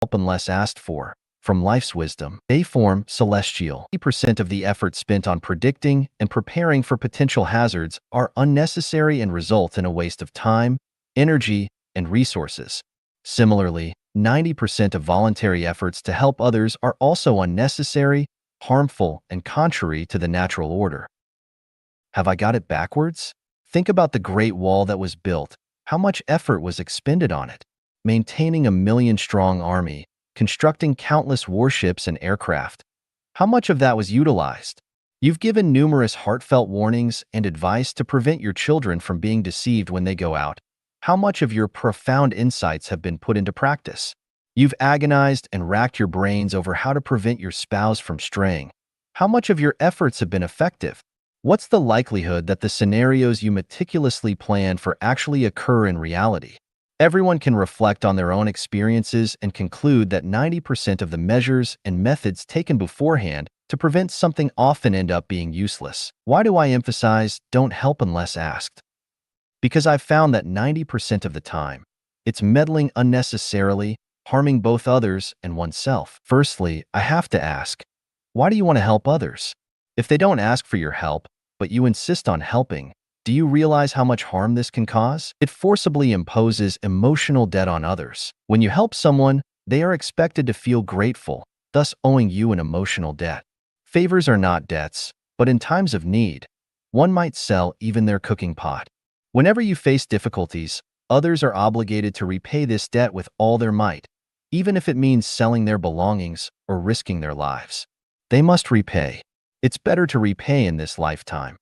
help unless asked for. From life's wisdom, they form celestial. 80% of the effort spent on predicting and preparing for potential hazards are unnecessary and result in a waste of time, energy, and resources. Similarly, 90% of voluntary efforts to help others are also unnecessary, harmful, and contrary to the natural order. Have I got it backwards? Think about the Great Wall that was built. How much effort was expended on it? Maintaining a million-strong army, constructing countless warships and aircraft. How much of that was utilized? You've given numerous heartfelt warnings and advice to prevent your children from being deceived when they go out. How much of your profound insights have been put into practice? You've agonized and racked your brains over how to prevent your spouse from straying. How much of your efforts have been effective? What's the likelihood that the scenarios you meticulously plan for actually occur in reality? Everyone can reflect on their own experiences and conclude that 90% of the measures and methods taken beforehand to prevent something often end up being useless. Why do I emphasize don't help unless asked? Because I've found that 90% of the time, it's meddling unnecessarily, harming both others and oneself. Firstly, I have to ask, why do you want to help others? If they don't ask for your help, but you insist on helping, do you realize how much harm this can cause? It forcibly imposes emotional debt on others. When you help someone, they are expected to feel grateful, thus owing you an emotional debt. Favors are not debts, but in times of need, one might sell even their cooking pot. Whenever you face difficulties, others are obligated to repay this debt with all their might, even if it means selling their belongings or risking their lives. They must repay. It's better to repay in this lifetime.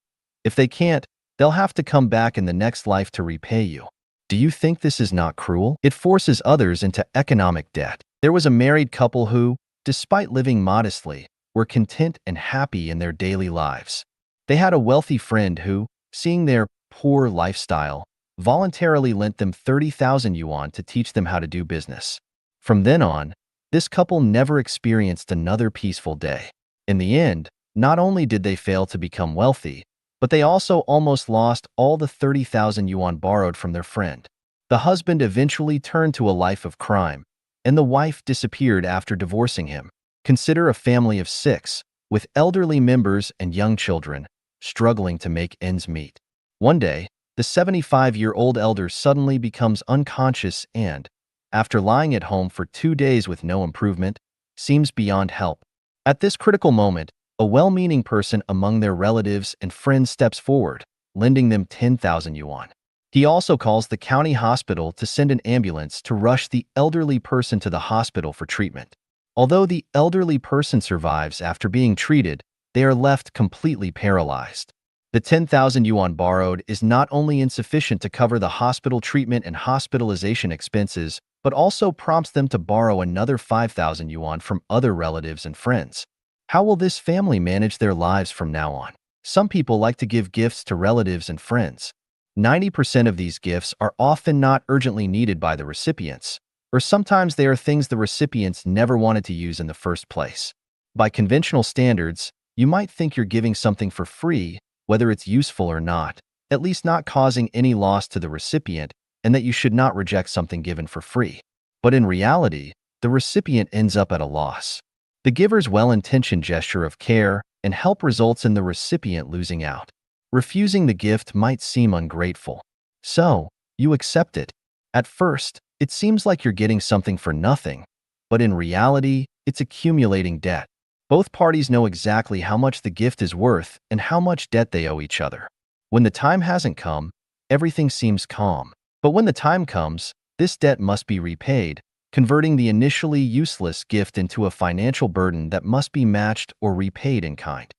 If they can't, they'll have to come back in the next life to repay you. Do you think this is not cruel? It forces others into economic debt. There was a married couple who, despite living modestly, were content and happy in their daily lives. They had a wealthy friend who, seeing their poor lifestyle, voluntarily lent them 30,000 yuan to teach them how to do business. From then on, this couple never experienced another peaceful day. In the end, not only did they fail to become wealthy, but they also almost lost all the 30,000 yuan borrowed from their friend. The husband eventually turned to a life of crime, and the wife disappeared after divorcing him. Consider a family of 6, with elderly members and young children, struggling to make ends meet. One day, the 75-year-old elder suddenly becomes unconscious and, after lying at home for 2 days with no improvement, seems beyond help. At this critical moment, a well-meaning person among their relatives and friends steps forward, lending them 10,000 yuan. He also calls the county hospital to send an ambulance to rush the elderly person to the hospital for treatment. Although the elderly person survives after being treated, they are left completely paralyzed. The 10,000 yuan borrowed is not only insufficient to cover the hospital treatment and hospitalization expenses, but also prompts them to borrow another 5,000 yuan from other relatives and friends. How will this family manage their lives from now on? Some people like to give gifts to relatives and friends. 90% of these gifts are often not urgently needed by the recipients, or sometimes they are things the recipients never wanted to use in the first place. By conventional standards, you might think you're giving something for free, whether it's useful or not, at least not causing any loss to the recipient, and that you should not reject something given for free. But in reality, the recipient ends up at a loss. The giver's well-intentioned gesture of care and help results in the recipient losing out. Refusing the gift might seem ungrateful. So, you accept it. At first, it seems like you're getting something for nothing, but in reality, it's accumulating debt. Both parties know exactly how much the gift is worth and how much debt they owe each other. When the time hasn't come, everything seems calm. But when the time comes, this debt must be repaid, converting the initially useless gift into a financial burden that must be matched or repaid in kind.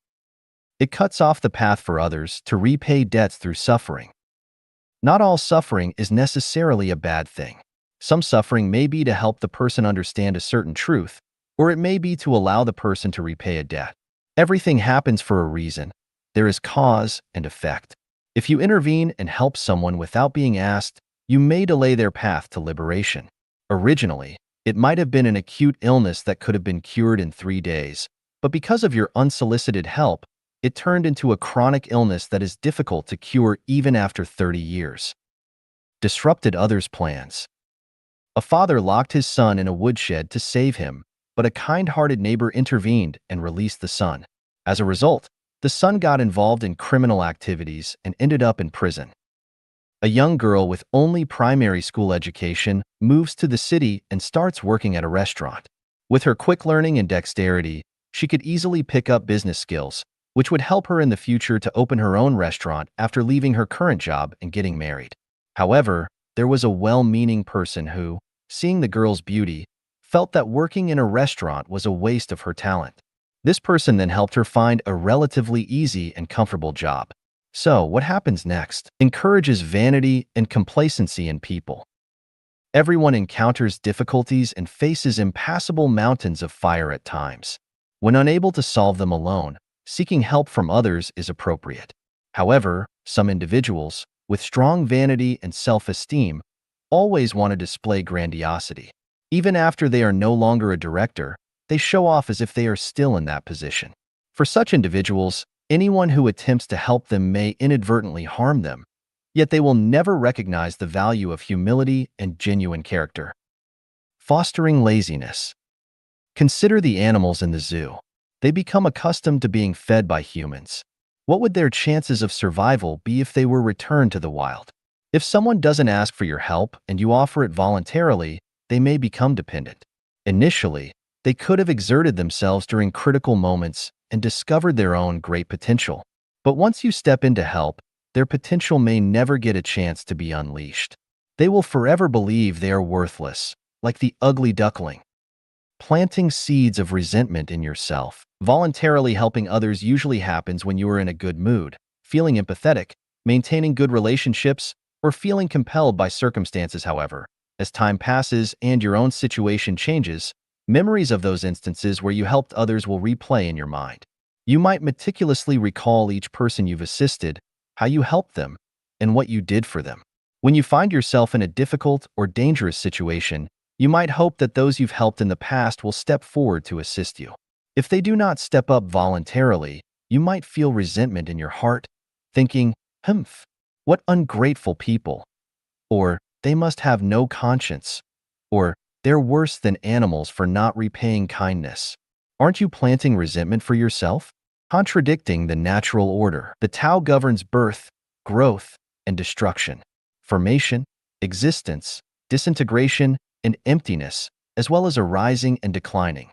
It cuts off the path for others to repay debts through suffering. Not all suffering is necessarily a bad thing. Some suffering may be to help the person understand a certain truth, or it may be to allow the person to repay a debt. Everything happens for a reason. There is cause and effect. If you intervene and help someone without being asked, you may delay their path to liberation. Originally, it might have been an acute illness that could have been cured in 3 days, but because of your unsolicited help, it turned into a chronic illness that is difficult to cure even after 30 years. Disrupted others' plans. A father locked his son in a woodshed to save him, but a kind-hearted neighbor intervened and released the son. As a result, the son got involved in criminal activities and ended up in prison. A young girl with only primary school education moves to the city and starts working at a restaurant. With her quick learning and dexterity, she could easily pick up business skills, which would help her in the future to open her own restaurant after leaving her current job and getting married. However, there was a well-meaning person who, seeing the girl's beauty, felt that working in a restaurant was a waste of her talent. This person then helped her find a relatively easy and comfortable job. So, what happens next? Encourages vanity and complacency in people. Everyone encounters difficulties and faces impassable mountains of fire at times. When unable to solve them alone, seeking help from others is appropriate. However, some individuals, with strong vanity and self-esteem, always want to display grandiosity. Even after they are no longer a director, they show off as if they are still in that position. For such individuals, anyone who attempts to help them may inadvertently harm them, yet they will never recognize the value of humility and genuine character. Fostering laziness. Consider the animals in the zoo. They become accustomed to being fed by humans. What would their chances of survival be if they were returned to the wild? If someone doesn't ask for your help and you offer it voluntarily, they may become dependent. Initially, they could have exerted themselves during critical moments and discovered their own great potential. But once you step in to help, their potential may never get a chance to be unleashed. They will forever believe they are worthless, like the ugly duckling. Planting seeds of resentment in yourself. Voluntarily helping others usually happens when you are in a good mood, feeling empathetic, maintaining good relationships, or feeling compelled by circumstances. However, as time passes and your own situation changes, memories of those instances where you helped others will replay in your mind. You might meticulously recall each person you've assisted, how you helped them, and what you did for them. When you find yourself in a difficult or dangerous situation, you might hope that those you've helped in the past will step forward to assist you. If they do not step up voluntarily, you might feel resentment in your heart, thinking, "Humph, what ungrateful people," or "they must have no conscience," or "they're worse than animals for not repaying kindness." Aren't you planting resentment for yourself? Contradicting the natural order. The Tao governs birth, growth, and destruction, formation, existence, disintegration, and emptiness, as well as arising and declining.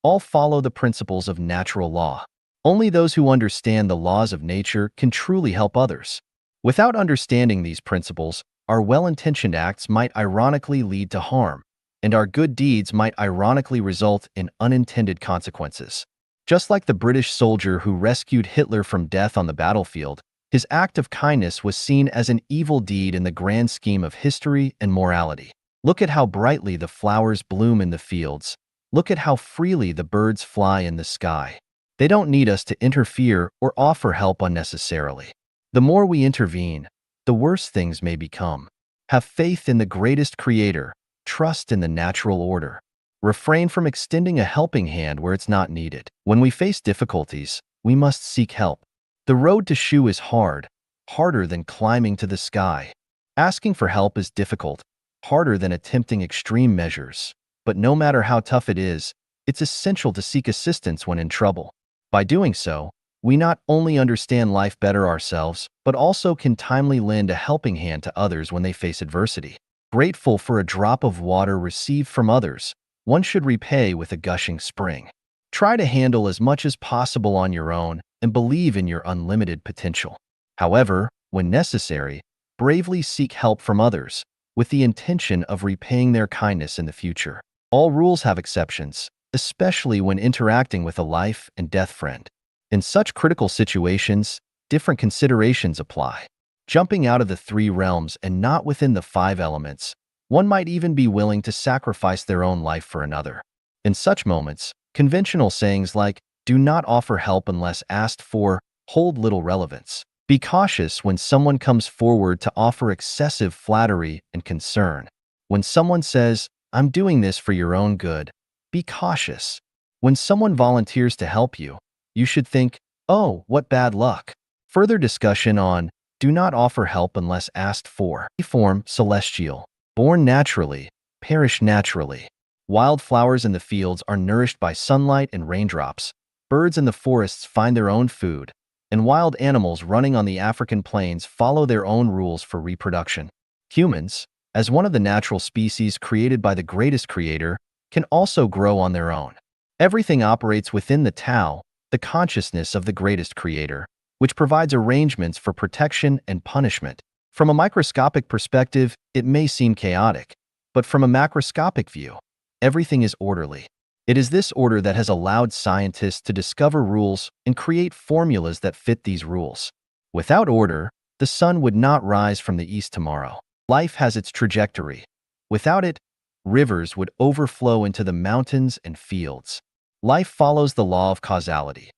All follow the principles of natural law. Only those who understand the laws of nature can truly help others. Without understanding these principles, our well-intentioned acts might ironically lead to harm, and our good deeds might ironically result in unintended consequences. Just like the British soldier who rescued Hitler from death on the battlefield, his act of kindness was seen as an evil deed in the grand scheme of history and morality. Look at how brightly the flowers bloom in the fields. Look at how freely the birds fly in the sky. They don't need us to interfere or offer help unnecessarily. The more we intervene, the worse things may become. Have faith in the greatest creator. Trust in the natural order. Refrain from extending a helping hand where it's not needed. When we face difficulties, we must seek help. The road to Shu is hard, harder than climbing to the sky. Asking for help is difficult, harder than attempting extreme measures. But no matter how tough it is, it's essential to seek assistance when in trouble. By doing so, we not only understand life better ourselves, but also can timely lend a helping hand to others when they face adversity. Grateful for a drop of water received from others, one should repay with a gushing spring. Try to handle as much as possible on your own and believe in your unlimited potential. However, when necessary, bravely seek help from others, with the intention of repaying their kindness in the future. All rules have exceptions, especially when interacting with a life and death friend. In such critical situations, different considerations apply. Jumping out of the three realms and not within the five elements, one might even be willing to sacrifice their own life for another. In such moments, conventional sayings like, "do not offer help unless asked for," hold little relevance. Be cautious when someone comes forward to offer excessive flattery and concern. When someone says, "I'm doing this for your own good," be cautious. When someone volunteers to help you, you should think, "Oh, what bad luck." Further discussion on "do not offer help unless asked for." Form celestial. Born naturally, perish naturally. Wildflowers in the fields are nourished by sunlight and raindrops. Birds in the forests find their own food, and wild animals running on the African plains follow their own rules for reproduction. Humans, as one of the natural species created by the greatest creator, can also grow on their own. Everything operates within the Tao, the consciousness of the greatest creator, which provides arrangements for protection and punishment. From a microscopic perspective, it may seem chaotic, but from a macroscopic view, everything is orderly. It is this order that has allowed scientists to discover rules and create formulas that fit these rules. Without order, the sun would not rise from the east tomorrow. Life has its trajectory. Without it, rivers would overflow into the mountains and fields. Life follows the law of causality.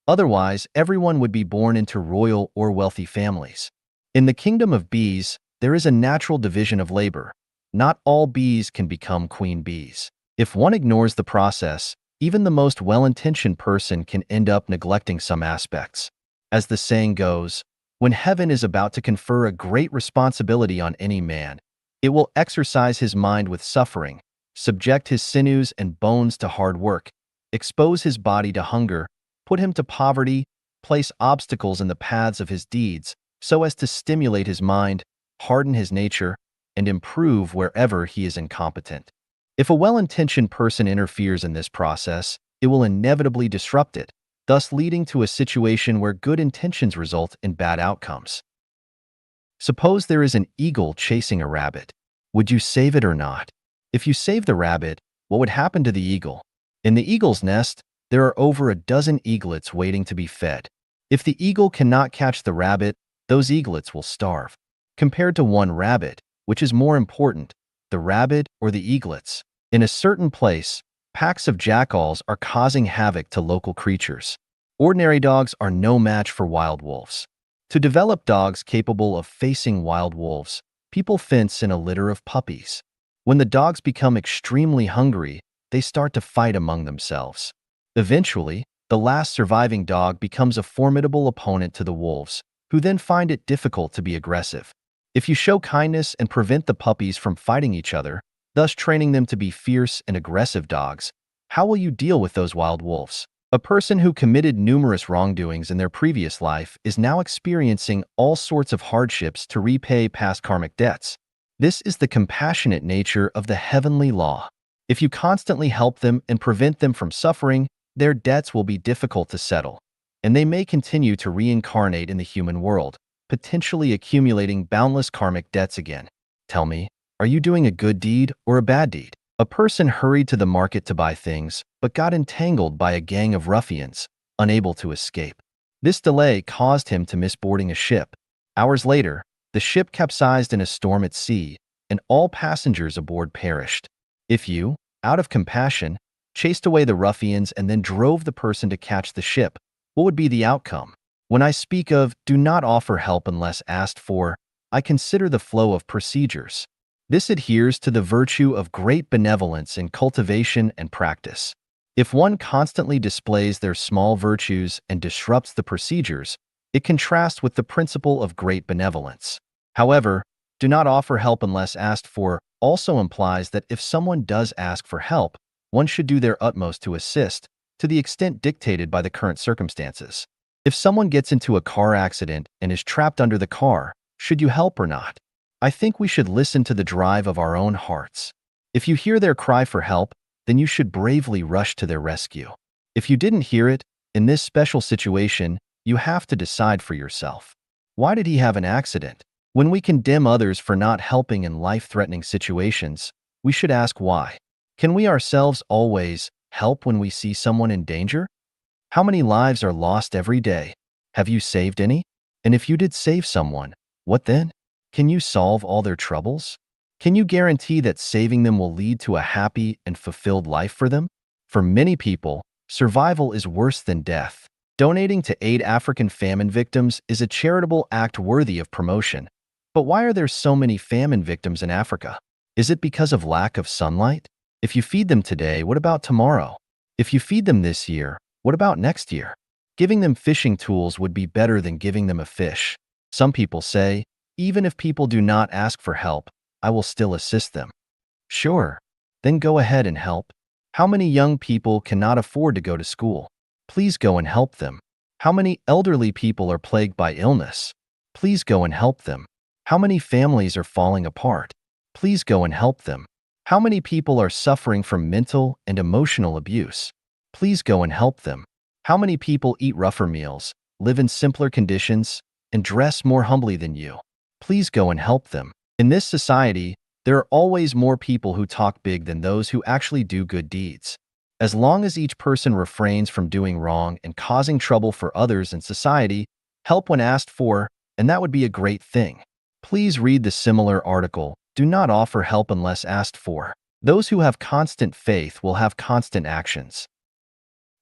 Otherwise, everyone would be born into royal or wealthy families. In the kingdom of bees, there is a natural division of labor. Not all bees can become queen bees. If one ignores the process, even the most well-intentioned person can end up neglecting some aspects. As the saying goes, when heaven is about to confer a great responsibility on any man, it will exercise his mind with suffering, subject his sinews and bones to hard work, expose his body to hunger, put him to poverty, place obstacles in the paths of his deeds, so as to stimulate his mind, harden his nature, and improve wherever he is incompetent. If a well-intentioned person interferes in this process, it will inevitably disrupt it, thus leading to a situation where good intentions result in bad outcomes. Suppose there is an eagle chasing a rabbit. Would you save it or not? If you save the rabbit, what would happen to the eagle? In the eagle's nest, there are over a dozen eaglets waiting to be fed. If the eagle cannot catch the rabbit, those eaglets will starve. Compared to one rabbit, which is more important, the rabbit or the eaglets? In a certain place, packs of jackals are causing havoc to local creatures. Ordinary dogs are no match for wild wolves. To develop dogs capable of facing wild wolves, people fence in a litter of puppies. When the dogs become extremely hungry, they start to fight among themselves. Eventually, the last surviving dog becomes a formidable opponent to the wolves, who then find it difficult to be aggressive. If you show kindness and prevent the puppies from fighting each other, thus training them to be fierce and aggressive dogs, how will you deal with those wild wolves? A person who committed numerous wrongdoings in their previous life is now experiencing all sorts of hardships to repay past karmic debts. This is the compassionate nature of the heavenly law. If you constantly help them and prevent them from suffering, their debts will be difficult to settle, and they may continue to reincarnate in the human world, potentially accumulating boundless karmic debts again. Tell me, are you doing a good deed or a bad deed? A person hurried to the market to buy things, but got entangled by a gang of ruffians, unable to escape. This delay caused him to miss boarding a ship. Hours later, the ship capsized in a storm at sea, and all passengers aboard perished. If you, out of compassion, chased away the ruffians and then drove the person to catch the ship, what would be the outcome? When I speak of do not offer help unless asked for, I consider the flow of procedures. This adheres to the virtue of great benevolence in cultivation and practice. If one constantly displays their small virtues and disrupts the procedures, it contrasts with the principle of great benevolence. However, do not offer help unless asked for also implies that if someone does ask for help, one should do their utmost to assist, to the extent dictated by the current circumstances. If someone gets into a car accident and is trapped under the car, should you help or not? I think we should listen to the drive of our own hearts. If you hear their cry for help, then you should bravely rush to their rescue. If you didn't hear it, in this special situation, you have to decide for yourself. Why did he have an accident? When we condemn others for not helping in life-threatening situations, we should ask why. Can we ourselves always help when we see someone in danger? How many lives are lost every day? Have you saved any? And if you did save someone, what then? Can you solve all their troubles? Can you guarantee that saving them will lead to a happy and fulfilled life for them? For many people, survival is worse than death. Donating to aid African famine victims is a charitable act worthy of promotion. But why are there so many famine victims in Africa? Is it because of lack of sunlight? If you feed them today, what about tomorrow? If you feed them this year, what about next year? Giving them fishing tools would be better than giving them a fish. Some people say, even if people do not ask for help, I will still assist them. Sure. Then go ahead and help. How many young people cannot afford to go to school? Please go and help them. How many elderly people are plagued by illness? Please go and help them. How many families are falling apart? Please go and help them. How many people are suffering from mental and emotional abuse? Please go and help them. How many people eat rougher meals, live in simpler conditions, and dress more humbly than you? Please go and help them. In this society, there are always more people who talk big than those who actually do good deeds. As long as each person refrains from doing wrong and causing trouble for others in society, help when asked for, and that would be a great thing. Please read the similar article. Do not offer help unless asked for. Those who have constant faith will have constant actions.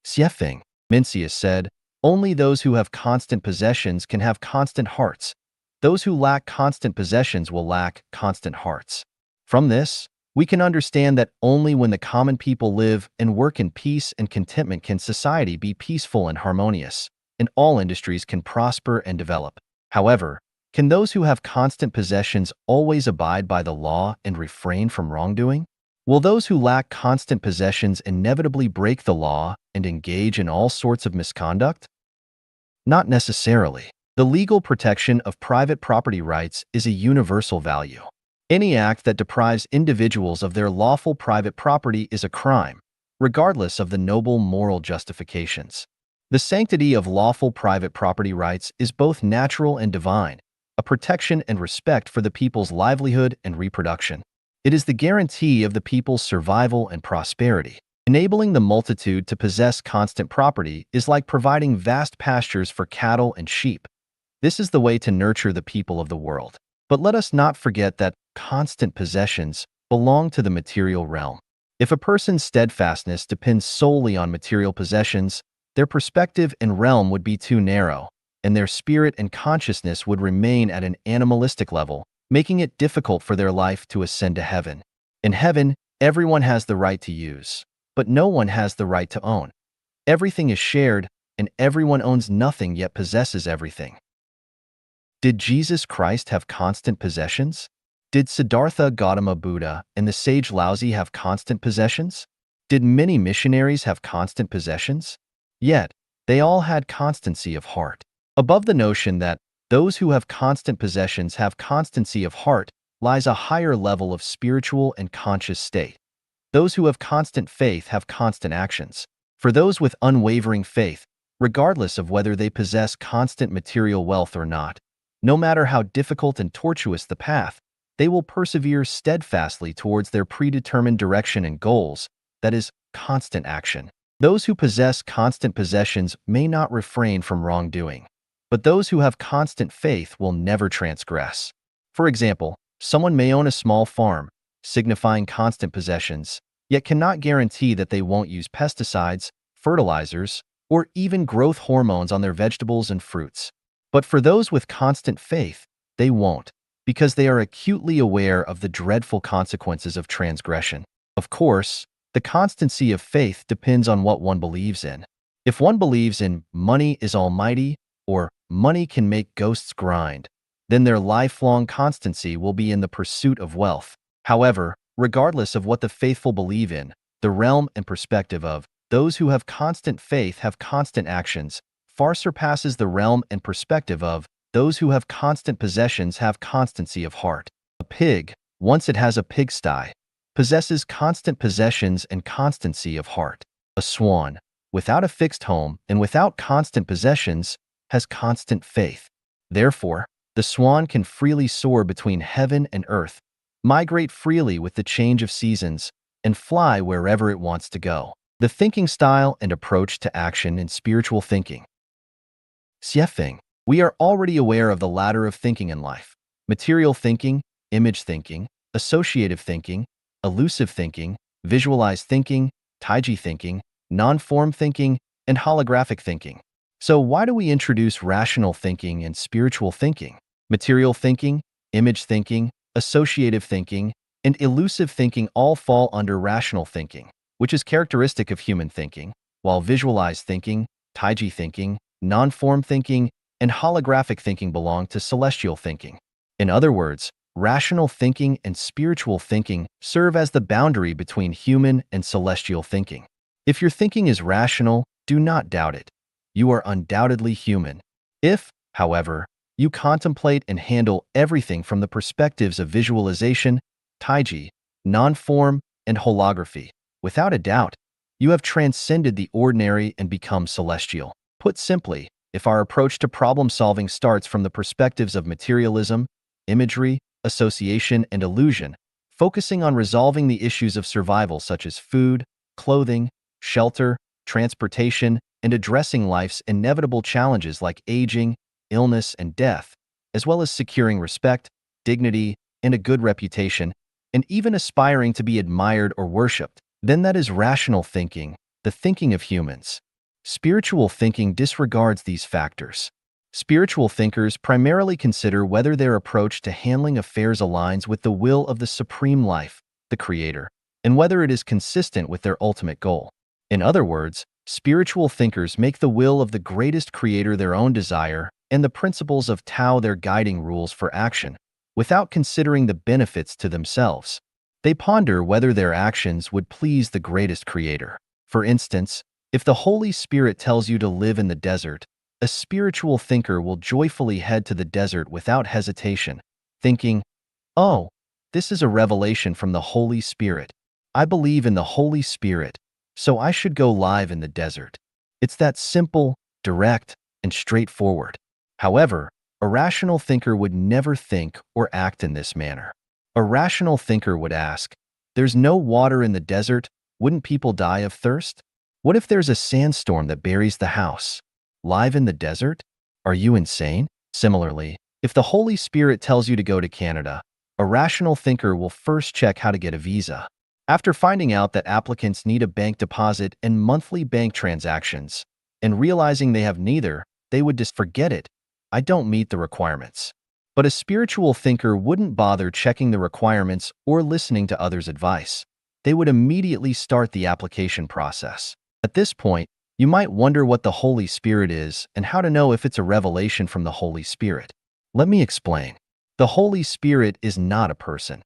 Xiefeng, Mencius said, only those who have constant possessions can have constant hearts. Those who lack constant possessions will lack constant hearts. From this, we can understand that only when the common people live and work in peace and contentment can society be peaceful and harmonious, and all industries can prosper and develop. However, can those who have constant possessions always abide by the law and refrain from wrongdoing? Will those who lack constant possessions inevitably break the law and engage in all sorts of misconduct? Not necessarily. The legal protection of private property rights is a universal value. Any act that deprives individuals of their lawful private property is a crime, regardless of the noble moral justifications. The sanctity of lawful private property rights is both natural and divine, a protection and respect for the people's livelihood and reproduction. It is the guarantee of the people's survival and prosperity. Enabling the multitude to possess constant property is like providing vast pastures for cattle and sheep. This is the way to nurture the people of the world. But let us not forget that constant possessions belong to the material realm. If a person's steadfastness depends solely on material possessions, their perspective and realm would be too narrow, and their spirit and consciousness would remain at an animalistic level, making it difficult for their life to ascend to heaven. In heaven, everyone has the right to use, but no one has the right to own. Everything is shared, and everyone owns nothing yet possesses everything. Did Jesus Christ have constant possessions? Did Siddhartha Gautama Buddha and the sage Laozi have constant possessions? Did many missionaries have constant possessions? Yet, they all had constancy of heart. Above the notion that those who have constant possessions have constancy of heart lies a higher level of spiritual and conscious state. Those who have constant faith have constant actions. For those with unwavering faith, regardless of whether they possess constant material wealth or not, no matter how difficult and tortuous the path, they will persevere steadfastly towards their predetermined direction and goals, that is, constant action. Those who possess constant possessions may not refrain from wrongdoing, but those who have constant faith will never transgress. For example, someone may own a small farm, signifying constant possessions, yet cannot guarantee that they won't use pesticides, fertilizers, or even growth hormones on their vegetables and fruits. But for those with constant faith, they won't, because they are acutely aware of the dreadful consequences of transgression. Of course, the constancy of faith depends on what one believes in. If one believes in money is almighty or money can make ghosts grind, then their lifelong constancy will be in the pursuit of wealth. However, regardless of what the faithful believe in, the realm and perspective of those who have constant faith have constant actions far surpasses the realm and perspective of those who have constant possessions have constancy of heart. A pig, once it has a pigsty, possesses constant possessions and constancy of heart. A swan, without a fixed home and without constant possessions, has constant faith. Therefore, the swan can freely soar between heaven and earth, migrate freely with the change of seasons, and fly wherever it wants to go. The thinking style and approach to action in spiritual thinking. Xiefeng, we are already aware of the ladder of thinking in life: material thinking, image thinking, associative thinking, elusive thinking, visualized thinking, taiji thinking, non-form thinking, and holographic thinking. So why do we introduce rational thinking and spiritual thinking? Material thinking, image thinking, associative thinking, and elusive thinking all fall under rational thinking, which is characteristic of human thinking, while visualized thinking, taiji thinking, non-form thinking, and holographic thinking belong to celestial thinking. In other words, Rational thinking and spiritual thinking serve as the boundary between human and celestial thinking. If your thinking is rational, do not doubt it. You are undoubtedly human. If, however, you contemplate and handle everything from the perspectives of visualization, taiji, non-form, and holography, without a doubt, you have transcended the ordinary and become celestial. Put simply, if our approach to problem-solving starts from the perspectives of materialism, imagery, association, and illusion, focusing on resolving the issues of survival such as food, clothing, shelter, transportation, and addressing life's inevitable challenges like aging, illness, and death, as well as securing respect, dignity, and a good reputation, and even aspiring to be admired or worshipped, then that is rational thinking, the thinking of humans. Spiritual thinking disregards these factors. Spiritual thinkers primarily consider whether their approach to handling affairs aligns with the will of the supreme life, the Creator, and whether it is consistent with their ultimate goal. In other words, spiritual thinkers make the will of the greatest Creator their own desire and the principles of Tao their guiding rules for action, without considering the benefits to themselves. They ponder whether their actions would please the greatest Creator. For instance, if the Holy Spirit tells you to live in the desert, a spiritual thinker will joyfully head to the desert without hesitation, thinking, "Oh, this is a revelation from the Holy Spirit. I believe in the Holy Spirit, so I should go live in the desert." It's that simple, direct, and straightforward. However, a rational thinker would never think or act in this manner. A rational thinker would ask, "There's no water in the desert, wouldn't people die of thirst? What if there's a sandstorm that buries the house? Live in the desert? Are you insane?" Similarly, if the Holy Spirit tells you to go to Canada, a rational thinker will first check how to get a visa. After finding out that applicants need a bank deposit and monthly bank transactions, and realizing they have neither, they would just forget it. "I don't meet the requirements." But a spiritual thinker wouldn't bother checking the requirements or listening to others' advice. They would immediately start the application process. At this point, you might wonder what the Holy Spirit is and how to know if it's a revelation from the Holy Spirit. Let me explain. The Holy Spirit is not a person.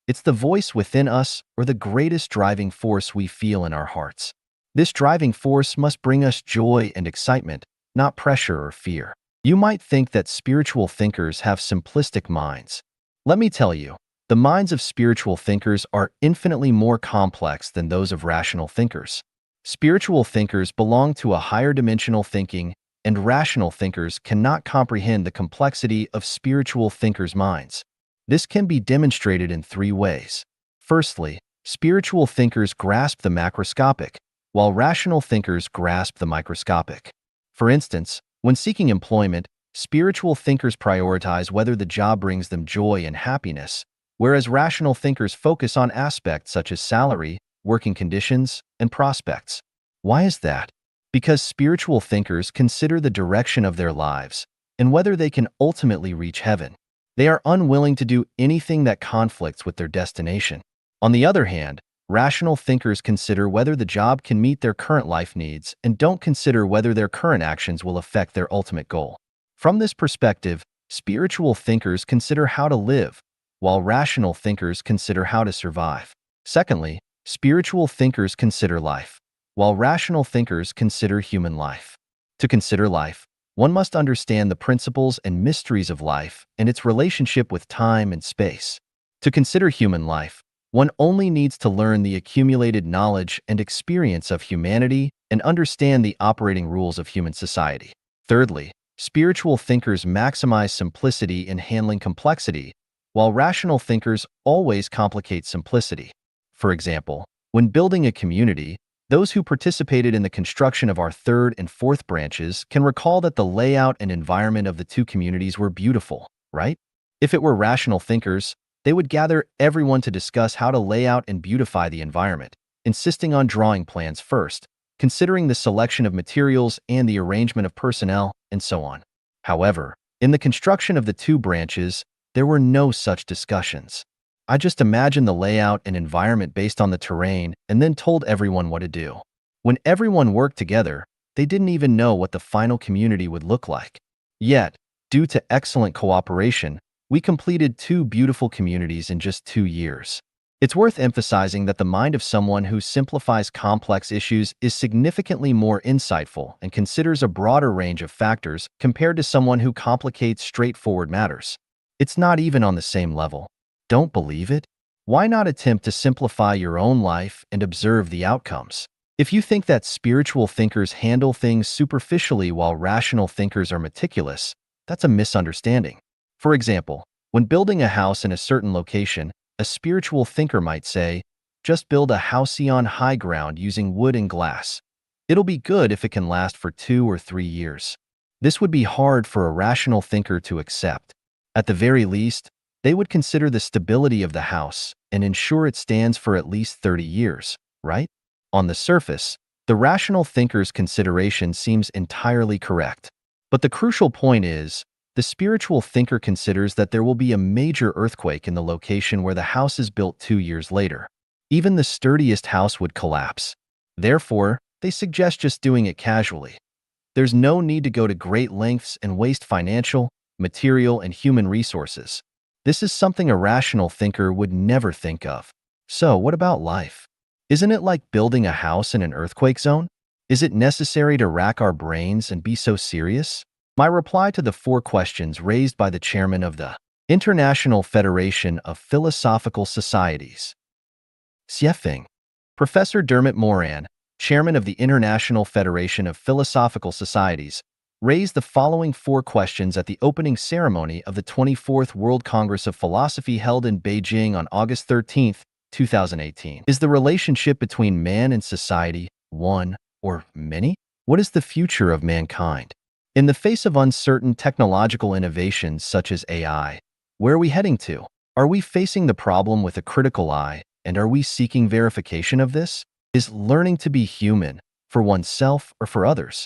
It's the voice within us or the greatest driving force we feel in our hearts. This driving force must bring us joy and excitement, not pressure or fear. You might think that spiritual thinkers have simplistic minds. Let me tell you, the minds of spiritual thinkers are infinitely more complex than those of rational thinkers. Spiritual thinkers belong to a higher dimensional thinking, and rational thinkers cannot comprehend the complexity of spiritual thinkers' minds. This can be demonstrated in three ways. Firstly, spiritual thinkers grasp the macroscopic, while rational thinkers grasp the microscopic. For instance, when seeking employment, spiritual thinkers prioritize whether the job brings them joy and happiness, whereas rational thinkers focus on aspects such as salary, working conditions, and prospects. Why is that? Because spiritual thinkers consider the direction of their lives and whether they can ultimately reach heaven. They are unwilling to do anything that conflicts with their destination. On the other hand, rational thinkers consider whether the job can meet their current life needs and don't consider whether their current actions will affect their ultimate goal. From this perspective, spiritual thinkers consider how to live, while rational thinkers consider how to survive. Secondly, spiritual thinkers consider life, while rational thinkers consider human life. To consider life, one must understand the principles and mysteries of life and its relationship with time and space. To consider human life, one only needs to learn the accumulated knowledge and experience of humanity and understand the operating rules of human society. Thirdly, spiritual thinkers maximize simplicity in handling complexity, while rational thinkers always complicate simplicity. For example, when building a community, those who participated in the construction of our third and fourth branches can recall that the layout and environment of the two communities were beautiful, right? If it were rational thinkers, they would gather everyone to discuss how to lay out and beautify the environment, insisting on drawing plans first, considering the selection of materials and the arrangement of personnel, and so on. However, in the construction of the two branches, there were no such discussions. I just imagined the layout and environment based on the terrain and then told everyone what to do. When everyone worked together, they didn't even know what the final community would look like. Yet, due to excellent cooperation, We completed 2 beautiful communities in just 2 years. It's worth emphasizing that the mind of someone who simplifies complex issues is significantly more insightful and considers a broader range of factors compared to someone who complicates straightforward matters. It's not even on the same level. Don't believe it? Why not attempt to simplify your own life and observe the outcomes? If you think that spiritual thinkers handle things superficially while rational thinkers are meticulous, that's a misunderstanding. For example, when building a house in a certain location, a spiritual thinker might say, just build a housey on high ground using wood and glass. It'll be good if it can last for 2 or 3 years. This would be hard for a rational thinker to accept. At the very least, they would consider the stability of the house and ensure it stands for at least 30 years, right? On the surface, the rational thinker's consideration seems entirely correct. But the crucial point is, the spiritual thinker considers that there will be a major earthquake in the location where the house is built 2 years later. Even the sturdiest house would collapse. Therefore, they suggest just doing it casually. There's no need to go to great lengths and waste financial, material, and human resources. This is something a rational thinker would never think of. So, what about life? Isn't it like building a house in an earthquake zone? Is it necessary to rack our brains and be so serious? My reply to the 4 questions raised by the chairman of the International Federation of Philosophical Societies, CFIng, Professor Dermot Moran, chairman of the International Federation of Philosophical Societies, raised the following 4 questions at the opening ceremony of the 24th World Congress of Philosophy held in Beijing on August 13, 2018. Is the relationship between man and society one or many? What is the future of mankind? In the face of uncertain technological innovations such as AI, where are we heading to? Are we facing the problem with a critical eye, and are we seeking verification of this? Is learning to be human, for oneself or for others?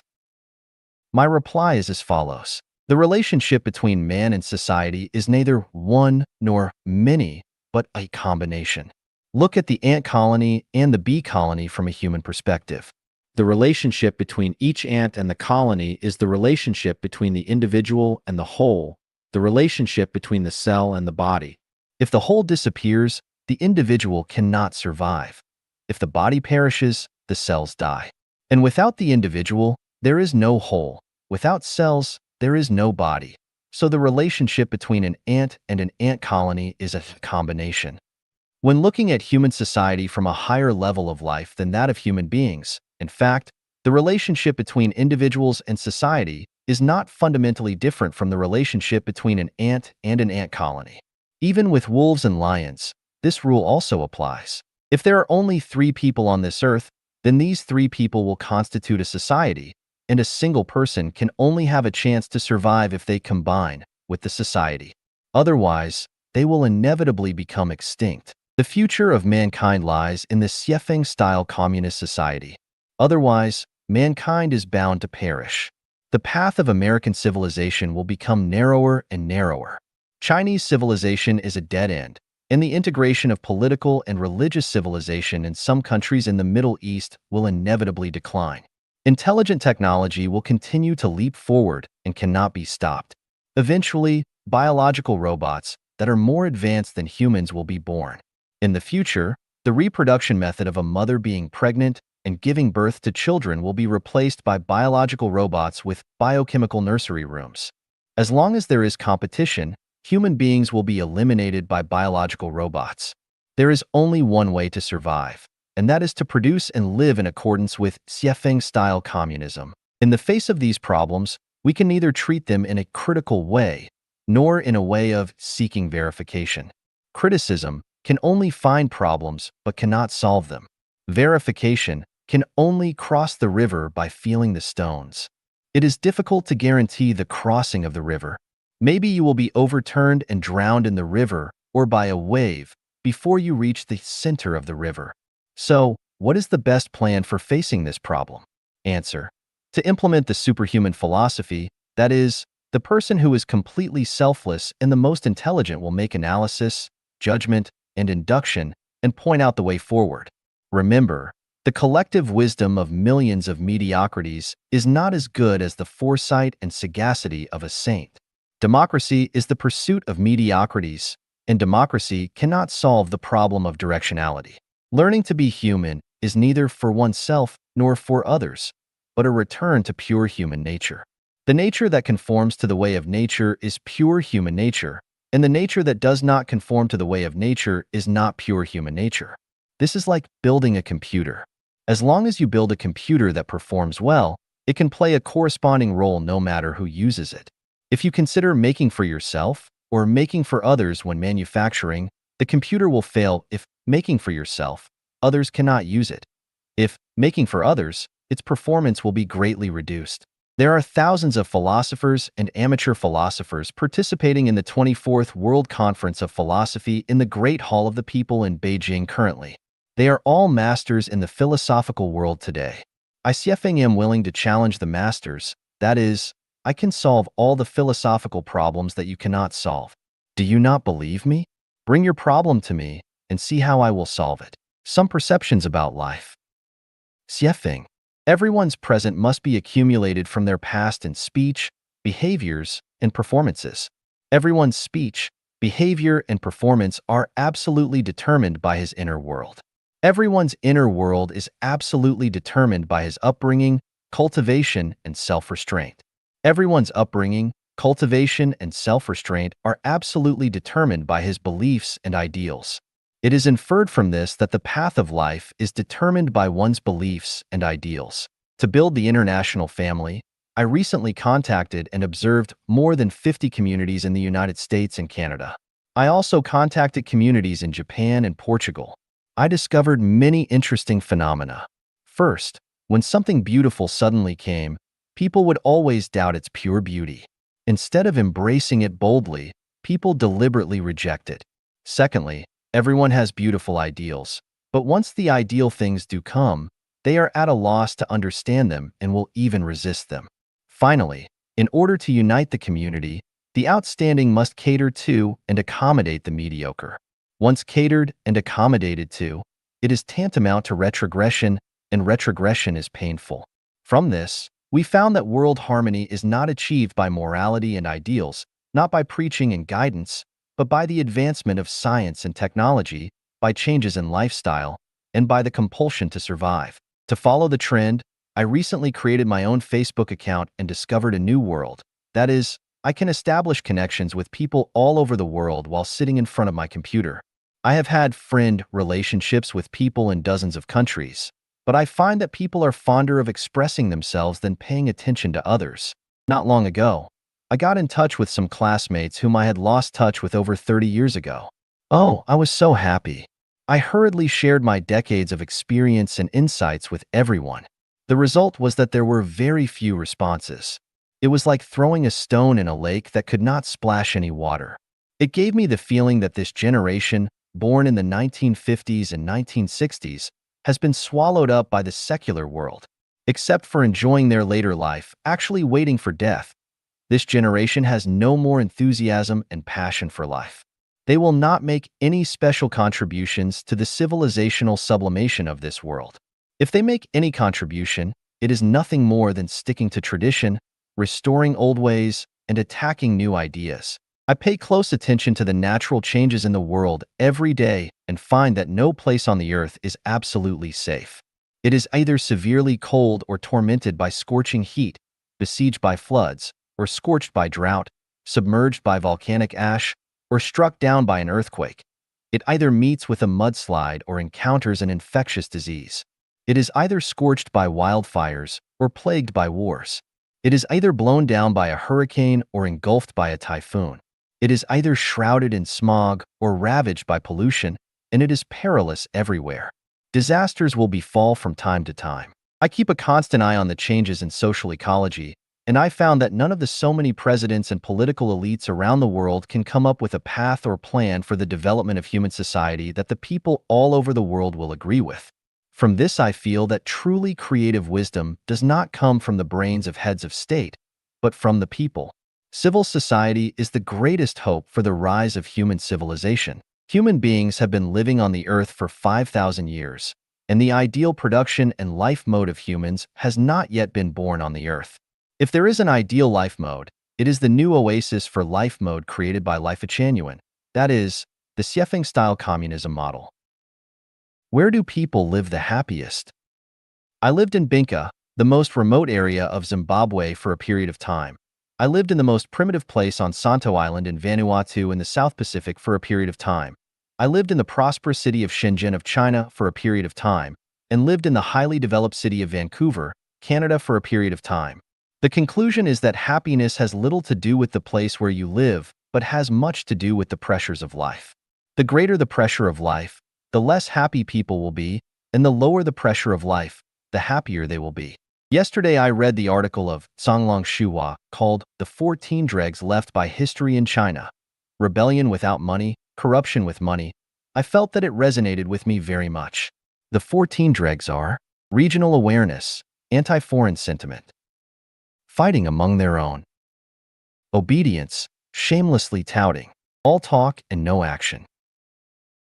My reply is as follows. The relationship between man and society is neither one nor many, but a combination. Look at the ant colony and the bee colony from a human perspective. The relationship between each ant and the colony is the relationship between the individual and the whole, the relationship between the cell and the body. If the whole disappears, the individual cannot survive. If the body perishes, the cells die. And without the individual, there is no whole. Without cells, there is no body. So the relationship between an ant and an ant colony is a combination. When looking at human society from a higher level of life than that of human beings, in fact, the relationship between individuals and society is not fundamentally different from the relationship between an ant and an ant colony. Even with wolves and lions, this rule also applies. If there are only 3 people on this earth, then these 3 people will constitute a society, and a single person can only have a chance to survive if they combine with the society. Otherwise, they will inevitably become extinct. The future of mankind lies in the Xiefeng-style communist society. Otherwise, mankind is bound to perish. The path of American civilization will become narrower and narrower. Chinese civilization is a dead end, and the integration of political and religious civilization in some countries in the Middle East will inevitably decline. Intelligent technology will continue to leap forward and cannot be stopped. Eventually, biological robots that are more advanced than humans will be born. In the future, the reproduction method of a mother being pregnant and giving birth to children will be replaced by biological robots with biochemical nursery rooms. As long as there is competition, human beings will be eliminated by biological robots. There is only one way to survive, and that is to produce and live in accordance with Xiefeng-style communism. In the face of these problems, we can neither treat them in a critical way, nor in a way of seeking verification. Criticism can only find problems but cannot solve them. Verification can only cross the river by feeling the stones. It is difficult to guarantee the crossing of the river. Maybe you will be overturned and drowned in the river or by a wave before you reach the center of the river. So, what is the best plan for facing this problem? Answer: to implement the superhuman philosophy, that is, the person who is completely selfless and the most intelligent will make analysis, judgment, and induction and point out the way forward. Remember, the collective wisdom of millions of mediocrities is not as good as the foresight and sagacity of a saint. Democracy is the pursuit of mediocrities, and democracy cannot solve the problem of directionality. Learning to be human is neither for oneself nor for others, but a return to pure human nature. The nature that conforms to the way of nature is pure human nature, and the nature that does not conform to the way of nature is not pure human nature. This is like building a computer. As long as you build a computer that performs well, it can play a corresponding role no matter who uses it. If you consider making for yourself or making for others when manufacturing, the computer will fail. If making for yourself, others cannot use it. If making for others, its performance will be greatly reduced. There are thousands of philosophers and amateur philosophers participating in the 24th World Conference of Philosophy in the Great Hall of the People in Beijing currently. They are all masters in the philosophical world today. I am willing to challenge the masters, that is, I can solve all the philosophical problems that you cannot solve. Do you not believe me? Bring your problem to me and see how I will solve it. Some perceptions about life. Xiefeng. Everyone's present must be accumulated from their past in speech, behaviors, and performances. Everyone's speech, behavior, and performance are absolutely determined by his inner world. Everyone's inner world is absolutely determined by his upbringing, cultivation, and self-restraint. Everyone's upbringing, cultivation, and self-restraint are absolutely determined by his beliefs and ideals. It is inferred from this that the path of life is determined by one's beliefs and ideals. To build the international family, I recently contacted and observed more than 50 communities in the United States and Canada. I also contacted communities in Japan and Portugal. I discovered many interesting phenomena. First, when something beautiful suddenly came, people would always doubt its pure beauty. Instead of embracing it boldly, people deliberately reject it. Secondly, everyone has beautiful ideals, but once the ideal things do come, they are at a loss to understand them and will even resist them. Finally, in order to unite the community, the outstanding must cater to and accommodate the mediocre. Once catered and accommodated to, it is tantamount to retrogression, and retrogression is painful. From this, we found that world harmony is not achieved by morality and ideals, not by preaching and guidance, but by the advancement of science and technology, by changes in lifestyle, and by the compulsion to survive. To follow the trend, I recently created my own Facebook account and discovered a new world. That is, I can establish connections with people all over the world while sitting in front of my computer. I have had friend relationships with people in dozens of countries, but I find that people are fonder of expressing themselves than paying attention to others. Not long ago, I got in touch with some classmates whom I had lost touch with over 30 years ago. Oh, I was so happy. I hurriedly shared my decades of experience and insights with everyone. The result was that there were very few responses. It was like throwing a stone in a lake that could not splash any water. It gave me the feeling that this generation, born in the 1950s and 1960s, has been swallowed up by the secular world. Except for enjoying their later life, actually waiting for death, this generation has no more enthusiasm and passion for life. They will not make any special contributions to the civilizational sublimation of this world. If they make any contribution, it is nothing more than sticking to tradition, restoring old ways, and attacking new ideas. I pay close attention to the natural changes in the world every day and find that no place on the earth is absolutely safe. It is either severely cold or tormented by scorching heat, besieged by floods, or scorched by drought, submerged by volcanic ash, or struck down by an earthquake. It either meets with a mudslide or encounters an infectious disease. It is either scorched by wildfires or plagued by wars. It is either blown down by a hurricane or engulfed by a typhoon. It is either shrouded in smog or ravaged by pollution, and it is perilous everywhere. Disasters will befall from time to time. I keep a constant eye on the changes in social ecology, and I found that none of the so many presidents and political elites around the world can come up with a path or plan for the development of human society that the people all over the world will agree with. From this, I feel that truly creative wisdom does not come from the brains of heads of state, but from the people. Civil society is the greatest hope for the rise of human civilization. Human beings have been living on the earth for 5,000 years, and the ideal production and life mode of humans has not yet been born on the earth. If there is an ideal life mode, It is the new oasis for life mode created by Life Genuine. That is, the Xiefeng-style communism model. Where do people live the happiest? I lived in Binka, the most remote area of Zimbabwe, for a period of time. I lived in the most primitive place on Santo Island in Vanuatu in the South Pacific for a period of time. I lived in the prosperous city of Shenzhen of China for a period of time, and lived in the highly developed city of Vancouver, Canada for a period of time. The conclusion is that happiness has little to do with the place where you live, but has much to do with the pressures of life. The greater the pressure of life, the less happy people will be, and the lower the pressure of life, the happier they will be. Yesterday I read the article of Songlong Shuhua called The 14 Dregs Left by History in China. Rebellion without money, corruption with money. I felt that it resonated with me very much. The 14 dregs are regional awareness, anti-foreign sentiment, fighting among their own, obedience, shamelessly touting, all talk and no action,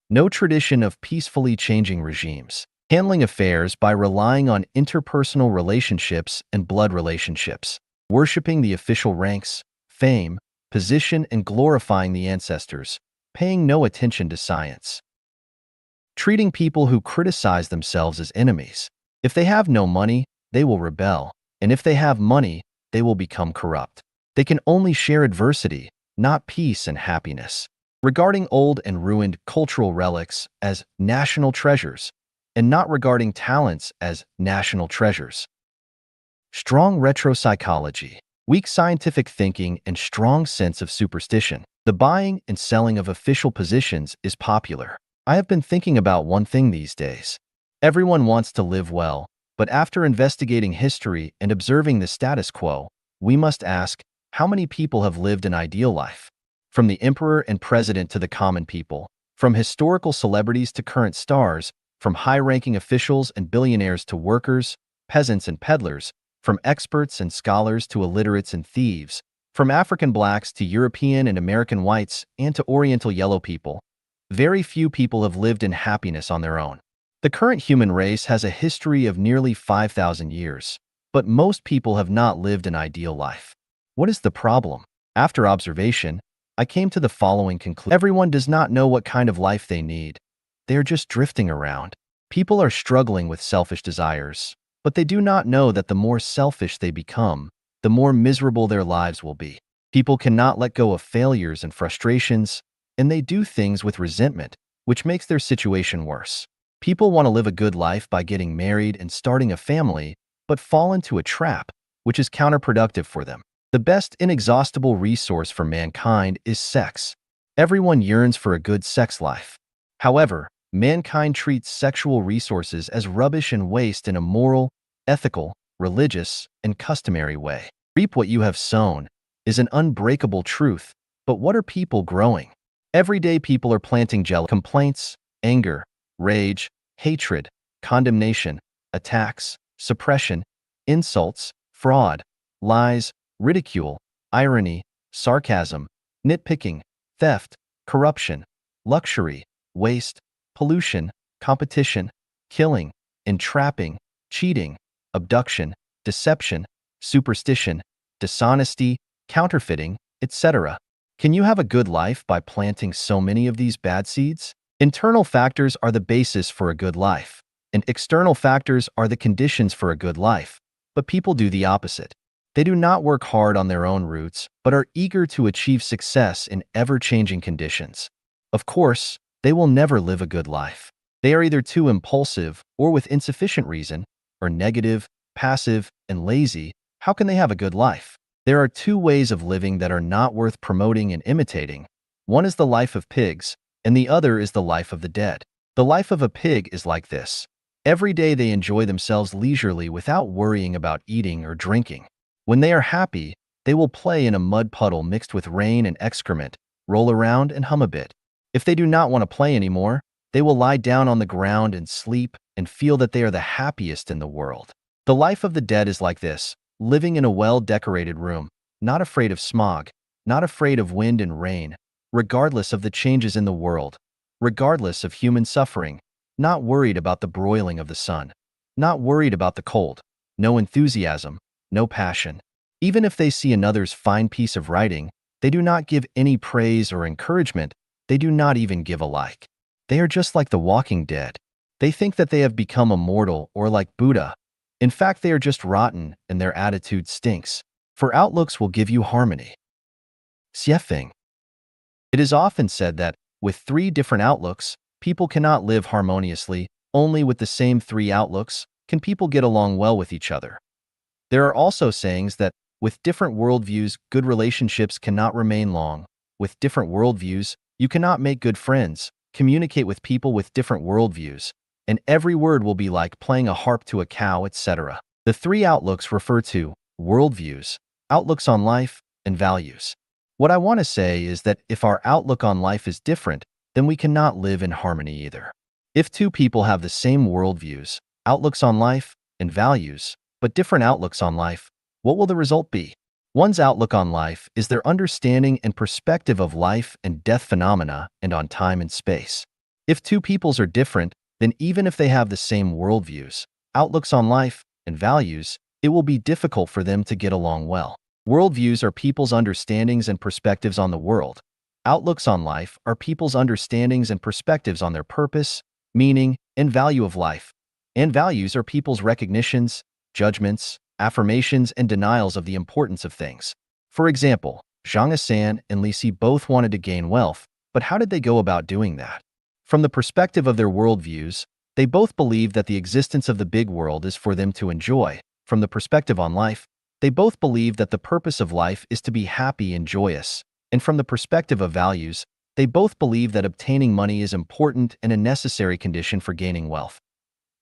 no tradition of peacefully changing regimes, handling affairs by relying on interpersonal relationships and blood relationships, worshipping the official ranks, fame, position, and glorifying the ancestors, paying no attention to science, treating people who criticize themselves as enemies. If they have no money, they will rebel, and if they have money, they will become corrupt. They can only share adversity, not peace and happiness. Regarding old and ruined cultural relics as national treasures, and not regarding talents as national treasures. Strong retro-psychology, weak scientific thinking, and strong sense of superstition. The buying and selling of official positions is popular. I have been thinking about one thing these days. Everyone wants to live well, but after investigating history and observing the status quo, we must ask, how many people have lived an ideal life? From the emperor and president to the common people, from historical celebrities to current stars, from high-ranking officials and billionaires to workers, peasants and peddlers, from experts and scholars to illiterates and thieves, from African blacks to European and American whites and to Oriental yellow people, very few people have lived in happiness on their own. The current human race has a history of nearly 5,000 years, but most people have not lived an ideal life. What is the problem? After observation, I came to the following conclusion. Everyone does not know what kind of life they need. They are just drifting around. People are struggling with selfish desires, but they do not know that the more selfish they become, the more miserable their lives will be. People cannot let go of failures and frustrations, and they do things with resentment, which makes their situation worse. People want to live a good life by getting married and starting a family, but fall into a trap, which is counterproductive for them. The best inexhaustible resource for mankind is sex. Everyone yearns for a good sex life. However, mankind treats sexual resources as rubbish and waste in a moral, ethical, religious, and customary way. Reap what you have sown is an unbreakable truth, but what are people growing? Everyday people are planting jealousy, complaints, anger, rage, hatred, condemnation, attacks, suppression, insults, fraud, lies, ridicule, irony, sarcasm, nitpicking, theft, corruption, luxury, waste, pollution, competition, killing, entrapping, cheating, abduction, deception, superstition, dishonesty, counterfeiting, etc. Can you have a good life by planting so many of these bad seeds? Internal factors are the basis for a good life, and external factors are the conditions for a good life. But people do the opposite. They do not work hard on their own roots, but are eager to achieve success in ever-changing conditions. Of course, they will never live a good life. They are either too impulsive or with insufficient reason, or negative, passive, and lazy. How can they have a good life? There are two ways of living that are not worth promoting and imitating. One is the life of pigs, and the other is the life of the dead. The life of a pig is like this. Every day they enjoy themselves leisurely without worrying about eating or drinking. When they are happy, they will play in a mud puddle mixed with rain and excrement, roll around and hum a bit. If they do not want to play anymore, they will lie down on the ground and sleep and feel that they are the happiest in the world. The life of the dead is like this, living in a well-decorated room, not afraid of smog, not afraid of wind and rain, regardless of the changes in the world, regardless of human suffering, not worried about the broiling of the sun, not worried about the cold, no enthusiasm, no passion. Even if they see another's fine piece of writing, they do not give any praise or encouragement. They do not even give a like. They are just like the walking dead. They think that they have become immortal or like Buddha. In fact, they are just rotten and their attitude stinks. For outlooks will give you harmony. Xiefeng. It is often said that, with three different outlooks, people cannot live harmoniously. Only with the same three outlooks can people get along well with each other. There are also sayings that, with different worldviews, good relationships cannot remain long. With different worldviews, you cannot make good friends, communicate with people with different worldviews, and every word will be like playing a harp to a cow, etc. The three outlooks refer to worldviews, outlooks on life, and values. What I want to say is that if our outlook on life is different, then we cannot live in harmony either. If two people have the same worldviews, outlooks on life, and values, but different outlooks on life, what will the result be? One's outlook on life is their understanding and perspective of life and death phenomena and on time and space. If two peoples are different, then even if they have the same worldviews, outlooks on life, and values, it will be difficult for them to get along well. Worldviews are people's understandings and perspectives on the world. Outlooks on life are people's understandings and perspectives on their purpose, meaning, and value of life. And values are people's recognitions, judgments, affirmations, and denials of the importance of things. For example, Zhang Asan and Li Si both wanted to gain wealth, but how did they go about doing that? From the perspective of their worldviews, they both believe that the existence of the big world is for them to enjoy. From the perspective on life, they both believe that the purpose of life is to be happy and joyous. And from the perspective of values, they both believe that obtaining money is important and a necessary condition for gaining wealth.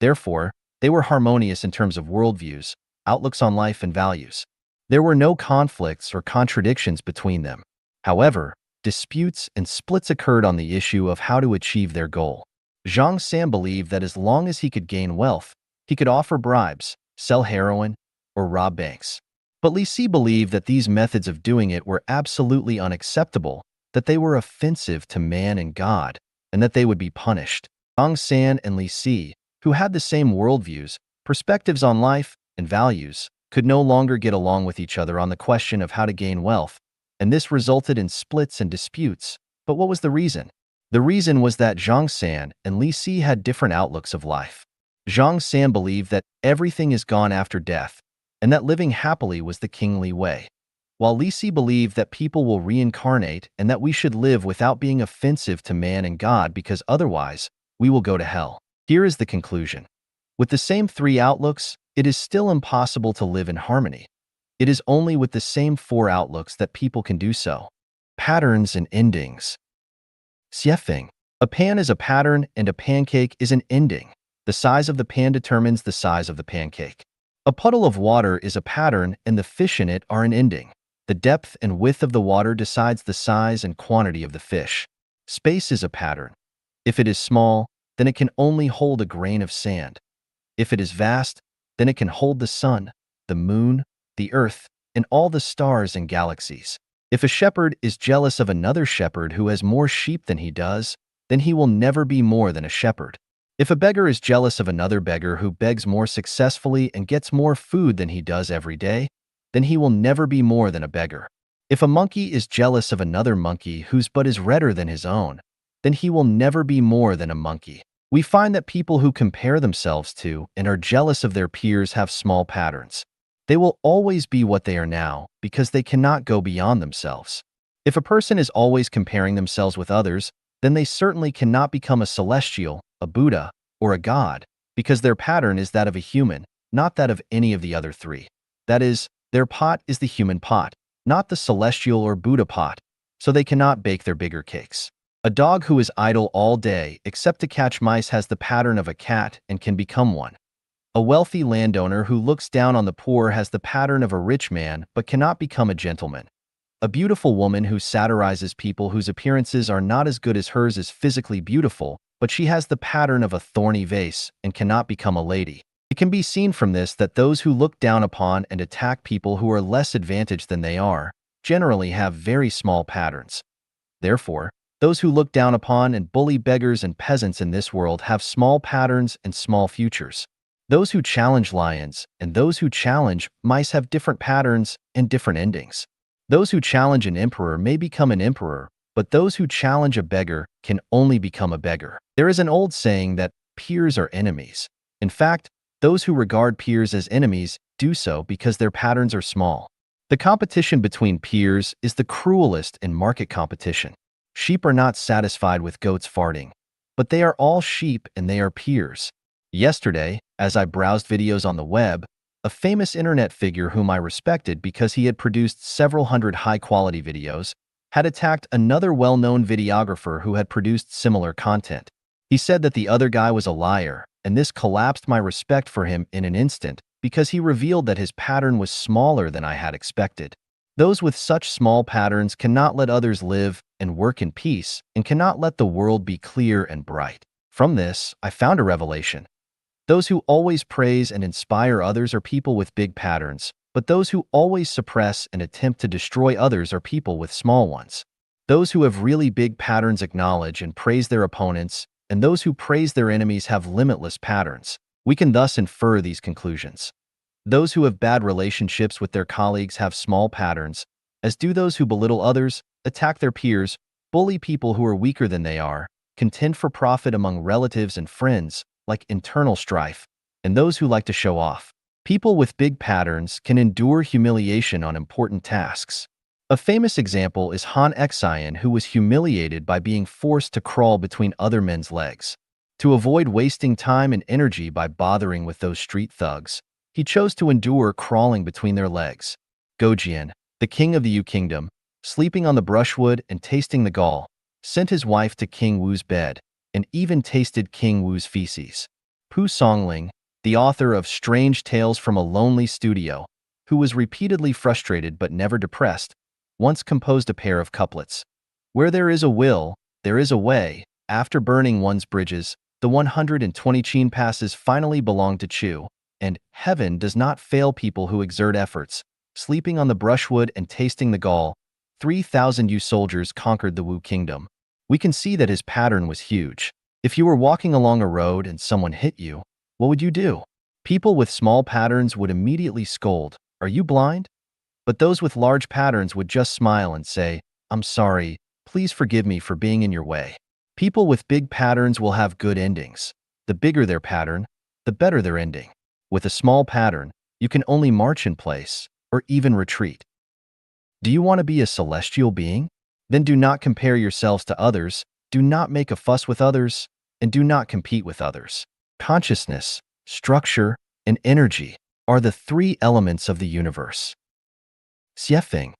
Therefore, they were harmonious in terms of worldviews, outlooks on life, and values. There were no conflicts or contradictions between them. However, disputes and splits occurred on the issue of how to achieve their goal. Zhang San believed that as long as he could gain wealth, he could offer bribes, sell heroin, or rob banks. But Li Si believed that these methods of doing it were absolutely unacceptable, that they were offensive to man and God, and that they would be punished. Zhang San and Li Si, who had the same worldviews, perspectives on life, and values, could no longer get along with each other on the question of how to gain wealth, and this resulted in splits and disputes. But what was the reason? The reason was that Zhang San and Li Si had different outlooks of life. Zhang San believed that everything is gone after death, and that living happily was the kingly way, while Li Si believed that people will reincarnate and that we should live without being offensive to man and God because otherwise, we will go to hell. Here is the conclusion. With the same three outlooks, it is still impossible to live in harmony. It is only with the same four outlooks that people can do so. Patterns and endings. Xiefeng. A pan is a pattern and a pancake is an ending. The size of the pan determines the size of the pancake. A puddle of water is a pattern and the fish in it are an ending. The depth and width of the water decides the size and quantity of the fish. Space is a pattern. If it is small, then it can only hold a grain of sand. If it is vast, then it can hold the sun, the moon, the earth, and all the stars and galaxies. If a shepherd is jealous of another shepherd who has more sheep than he does, then he will never be more than a shepherd. If a beggar is jealous of another beggar who begs more successfully and gets more food than he does every day, then he will never be more than a beggar. If a monkey is jealous of another monkey whose butt is redder than his own, then he will never be more than a monkey. We find that people who compare themselves to and are jealous of their peers have small patterns. They will always be what they are now because they cannot go beyond themselves. If a person is always comparing themselves with others, then they certainly cannot become a celestial, a Buddha, or a god, because their pattern is that of a human, not that of any of the other three. That is, their pot is the human pot, not the celestial or Buddha pot, so they cannot bake their bigger cakes. A dog who is idle all day except to catch mice has the pattern of a cat and can become one. A wealthy landowner who looks down on the poor has the pattern of a rich man but cannot become a gentleman. A beautiful woman who satirizes people whose appearances are not as good as hers is physically beautiful, but she has the pattern of a thorny vase and cannot become a lady. It can be seen from this that those who look down upon and attack people who are less advantaged than they are generally have very small patterns. Therefore, those who look down upon and bully beggars and peasants in this world have small patterns and small futures. Those who challenge lions and those who challenge mice have different patterns and different endings. Those who challenge an emperor may become an emperor, but those who challenge a beggar can only become a beggar. There is an old saying that peers are enemies. In fact, those who regard peers as enemies do so because their patterns are small. The competition between peers is the cruelest in market competition. Sheep are not satisfied with goats farting, but they are all sheep and they are peers. Yesterday, as I browsed videos on the web, a famous internet figure whom I respected because he had produced several hundred high-quality videos had attacked another well-known videographer who had produced similar content. He said that the other guy was a liar, and this collapsed my respect for him in an instant because he revealed that his pattern was smaller than I had expected. Those with such small patterns cannot let others live and work in peace and cannot let the world be clear and bright. From this, I found a revelation. Those who always praise and inspire others are people with big patterns, but those who always suppress and attempt to destroy others are people with small ones. Those who have really big patterns acknowledge and praise their opponents, and those who praise their enemies have limitless patterns. We can thus infer these conclusions. Those who have bad relationships with their colleagues have small patterns, as do those who belittle others, attack their peers, bully people who are weaker than they are, contend for profit among relatives and friends, like internal strife, and those who like to show off. People with big patterns can endure humiliation on important tasks. A famous example is Han Xian, who was humiliated by being forced to crawl between other men's legs. To avoid wasting time and energy by bothering with those street thugs, he chose to endure crawling between their legs. Gojian, the king of the Yu Kingdom, sleeping on the brushwood and tasting the gall, sent his wife to King Wu's bed, and even tasted King Wu's feces. Pu Songling, the author of Strange Tales from a Lonely Studio, who was repeatedly frustrated but never depressed, once composed a pair of couplets. Where there is a will, there is a way. After burning one's bridges, the 120 Qin passes finally belong to Chu, and heaven does not fail people who exert efforts. Sleeping on the brushwood and tasting the gall, 3,000 Yu soldiers conquered the Wu kingdom. We can see that his pattern was huge. If you were walking along a road and someone hit you, what would you do? People with small patterns would immediately scold, "Are you blind?" But those with large patterns would just smile and say, "I'm sorry, please forgive me for being in your way." People with big patterns will have good endings. The bigger their pattern, the better their ending. With a small pattern, you can only march in place or even retreat. Do you want to be a celestial being? Then do not compare yourselves to others, do not make a fuss with others, and do not compete with others. Consciousness, structure, and energy are the three elements of the universe. Xiefeng.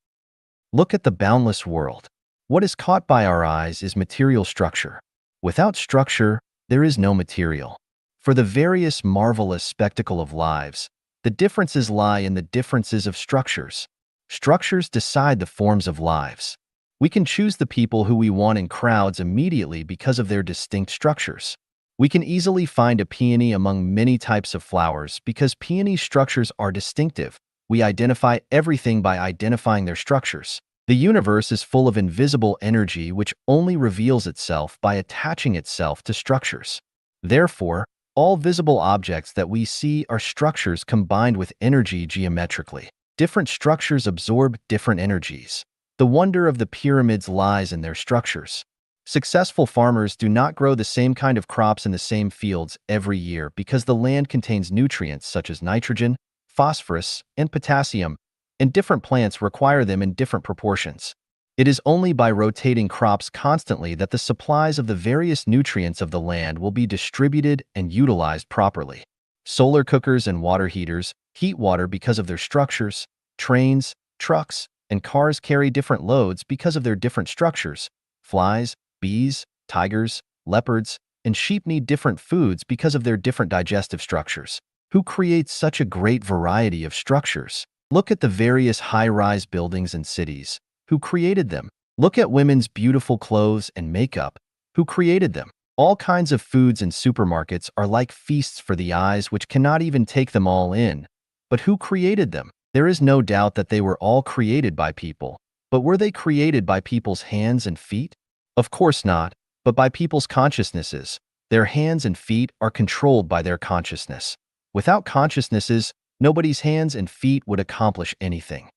Look at the boundless world. What is caught by our eyes is material structure. Without structure, there is no material. For the various marvelous spectacle of lives, the differences lie in the differences of structures. Structures decide the forms of lives. We can choose the people who we want in crowds immediately because of their distinct structures. We can easily find a peony among many types of flowers because peony structures are distinctive. We identify everything by identifying their structures. The universe is full of invisible energy which only reveals itself by attaching itself to structures. Therefore, all visible objects that we see are structures combined with energy geometrically. Different structures absorb different energies. The wonder of the pyramids lies in their structures. Successful farmers do not grow the same kind of crops in the same fields every year because the land contains nutrients such as nitrogen, phosphorus, and potassium, and different plants require them in different proportions. It is only by rotating crops constantly that the supplies of the various nutrients of the land will be distributed and utilized properly. Solar cookers and water heaters heat water because of their structures. Trains, trucks, and cars carry different loads because of their different structures. Flies, bees, tigers, leopards, and sheep need different foods because of their different digestive structures. Who creates such a great variety of structures? Look at the various high-rise buildings and cities. Who created them? Look at women's beautiful clothes and makeup. Who created them? All kinds of foods in supermarkets are like feasts for the eyes which cannot even take them all in. But who created them? There is no doubt that they were all created by people. But were they created by people's hands and feet? Of course not, but by people's consciousnesses. Their hands and feet are controlled by their consciousness. Without consciousnesses, nobody's hands and feet would accomplish anything.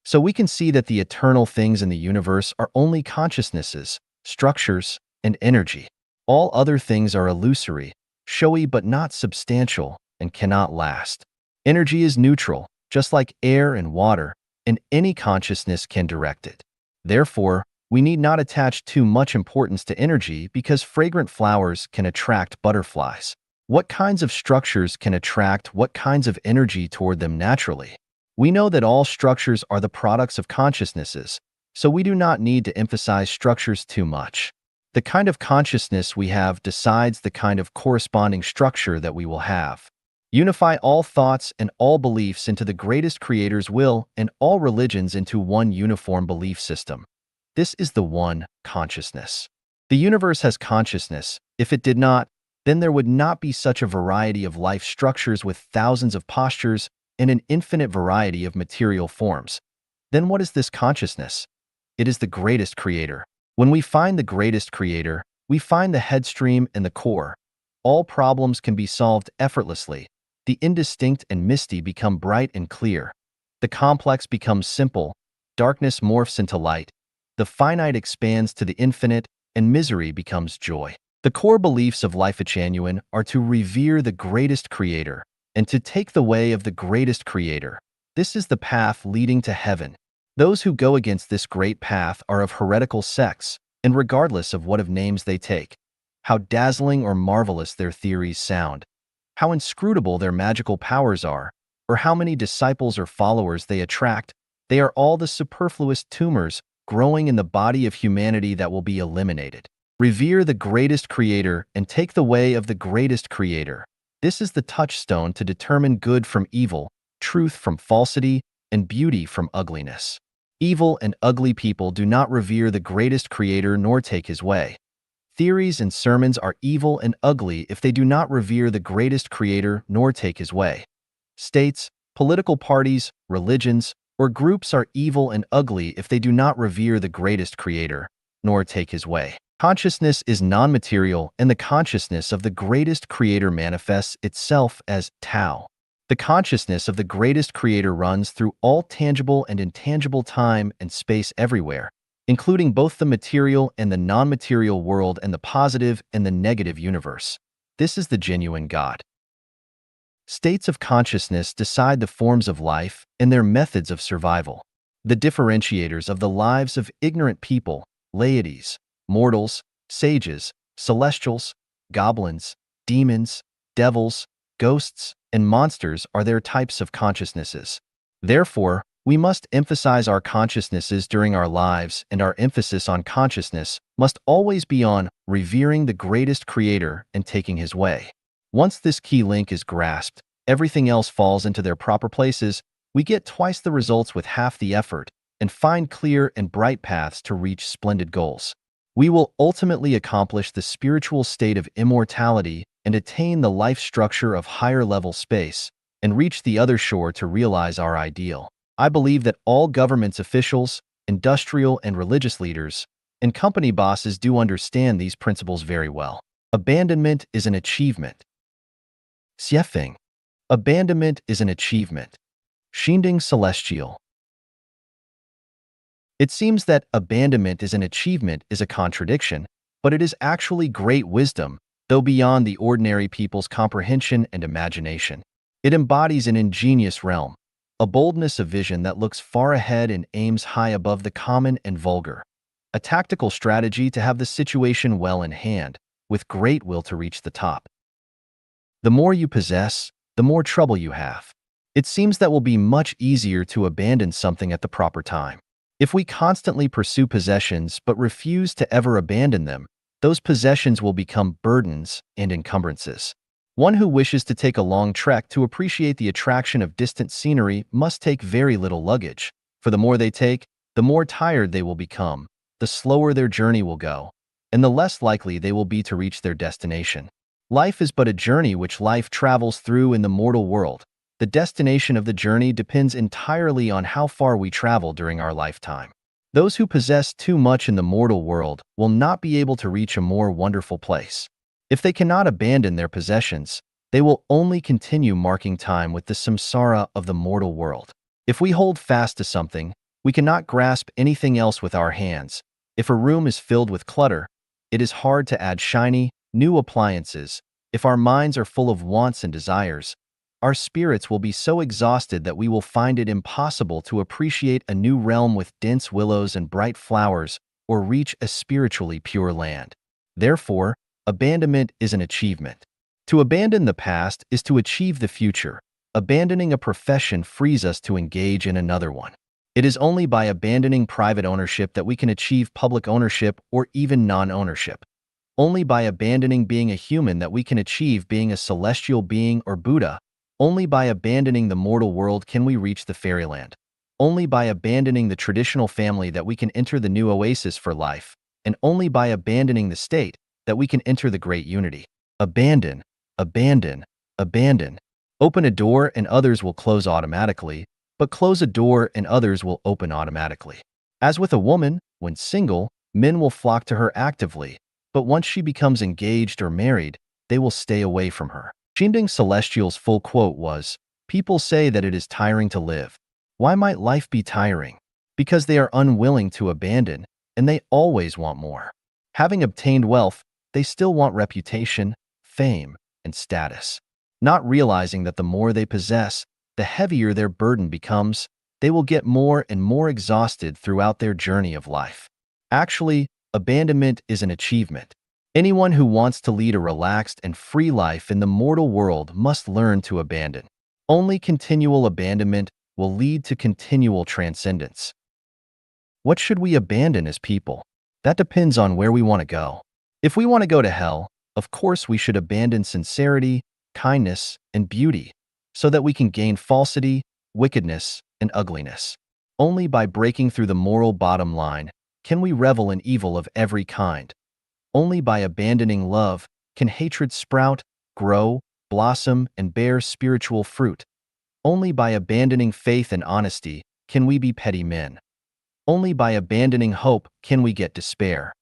So we can see that the eternal things in the universe are only consciousnesses, structures, and energy. All other things are illusory, showy but not substantial, and cannot last. Energy is neutral, just like air and water, and any consciousness can direct it. Therefore, we need not attach too much importance to energy because fragrant flowers can attract butterflies. What kinds of structures can attract what kinds of energy toward them naturally? We know that all structures are the products of consciousnesses, so we do not need to emphasize structures too much. The kind of consciousness we have decides the kind of corresponding structure that we will have. Unify all thoughts and all beliefs into the greatest creator's will and all religions into one uniform belief system. This is the one consciousness. The universe has consciousness. If it did not, then there would not be such a variety of life structures with thousands of postures and an infinite variety of material forms. Then what is this consciousness? It is the greatest creator. When we find the greatest creator, we find the headstream and the core. All problems can be solved effortlessly. The indistinct and misty become bright and clear. The complex becomes simple. Darkness morphs into light. The finite expands to the infinite, and misery becomes joy. The core beliefs of Life Genuine are to revere the greatest creator and to take the way of the greatest creator. This is the path leading to heaven. Those who go against this great path are of heretical sects, and regardless of what of names they take, how dazzling or marvelous their theories sound, how inscrutable their magical powers are, or how many disciples or followers they attract, they are all the superfluous tumors growing in the body of humanity that will be eliminated. Revere the greatest creator and take the way of the greatest creator. This is the touchstone to determine good from evil, truth from falsity, and beauty from ugliness. Evil and ugly people do not revere the greatest creator nor take his way. Theories and sermons are evil and ugly if they do not revere the greatest creator nor take his way. States, political parties, religions, or groups are evil and ugly if they do not revere the greatest creator nor take his way. Consciousness is non-material, and the consciousness of the greatest creator manifests itself as Tao. The consciousness of the greatest creator runs through all tangible and intangible time and space everywhere, including both the material and the non-material world and the positive and the negative universe. This is the genuine God. States of consciousness decide the forms of life and their methods of survival. The differentiators of the lives of ignorant people, laities, mortals, sages, celestials, goblins, demons, devils, ghosts, and monsters are their types of consciousnesses. Therefore, we must emphasize our consciousnesses during our lives, and our emphasis on consciousness must always be on revering the greatest creator and taking his way. Once this key link is grasped, everything else falls into their proper places. We get twice the results with half the effort and find clear and bright paths to reach splendid goals. We will ultimately accomplish the spiritual state of immortality and attain the life structure of higher level space and reach the other shore to realize our ideal. I believe that all government's officials, industrial and religious leaders, and company bosses do understand these principles very well. Abandonment is an achievement. Xiefeng. Abandonment is an achievement. Xinding Celestial. It seems that abandonment is an achievement is a contradiction, but it is actually great wisdom, though beyond the ordinary people's comprehension and imagination. It embodies an ingenious realm, a boldness of vision that looks far ahead and aims high above the common and vulgar, a tactical strategy to have the situation well in hand, with great will to reach the top. The more you possess, the more trouble you have. It seems that will be much easier to abandon something at the proper time. If we constantly pursue possessions but refuse to ever abandon them, those possessions will become burdens and encumbrances. One who wishes to take a long trek to appreciate the attraction of distant scenery must take very little luggage, for the more they take, the more tired they will become, the slower their journey will go, and the less likely they will be to reach their destination. Life is but a journey which life travels through in the mortal world. The destination of the journey depends entirely on how far we travel during our lifetime. Those who possess too much in the mortal world will not be able to reach a more wonderful place. If they cannot abandon their possessions, They will only continue marking time with the samsara of the mortal world. If we hold fast to something, we cannot grasp anything else with our hands. If a room is filled with clutter, it is hard to add shiny, new appliances. If our minds are full of wants and desires, our spirits will be so exhausted that we will find it impossible to appreciate a new realm with dense willows and bright flowers or reach a spiritually pure land. Therefore, abandonment is an achievement. To abandon the past is to achieve the future. Abandoning a profession frees us to engage in another one. It is only by abandoning private ownership that we can achieve public ownership or even non-ownership. Only by abandoning being a human that we can achieve being a celestial being or Buddha. Only by abandoning the mortal world can we reach the fairyland. Only by abandoning the traditional family that we can enter the new oasis for life. And only by abandoning the state that we can enter the great unity. Abandon, abandon, abandon. Open a door and others will close automatically, but close a door and others will open automatically. As with a woman, when single, men will flock to her actively, but once she becomes engaged or married, they will stay away from her. Shinding Celestial's full quote was, "People say that it is tiring to live. Why might life be tiring? Because they are unwilling to abandon, and they always want more. Having obtained wealth, they still want reputation, fame, and status. Not realizing that the more they possess, the heavier their burden becomes, they will get more and more exhausted throughout their journey of life. Actually, abandonment is an achievement. Anyone who wants to lead a relaxed and free life in the mortal world must learn to abandon. Only continual abandonment will lead to continual transcendence. What should we abandon as people? That depends on where we want to go. If we want to go to hell, of course we should abandon sincerity, kindness, and beauty, so that we can gain falsity, wickedness, and ugliness. Only by breaking through the moral bottom line can we revel in evil of every kind. Only by abandoning love can hatred sprout, grow, blossom, and bear spiritual fruit. Only by abandoning faith and honesty can we be petty men. Only by abandoning hope can we get despair.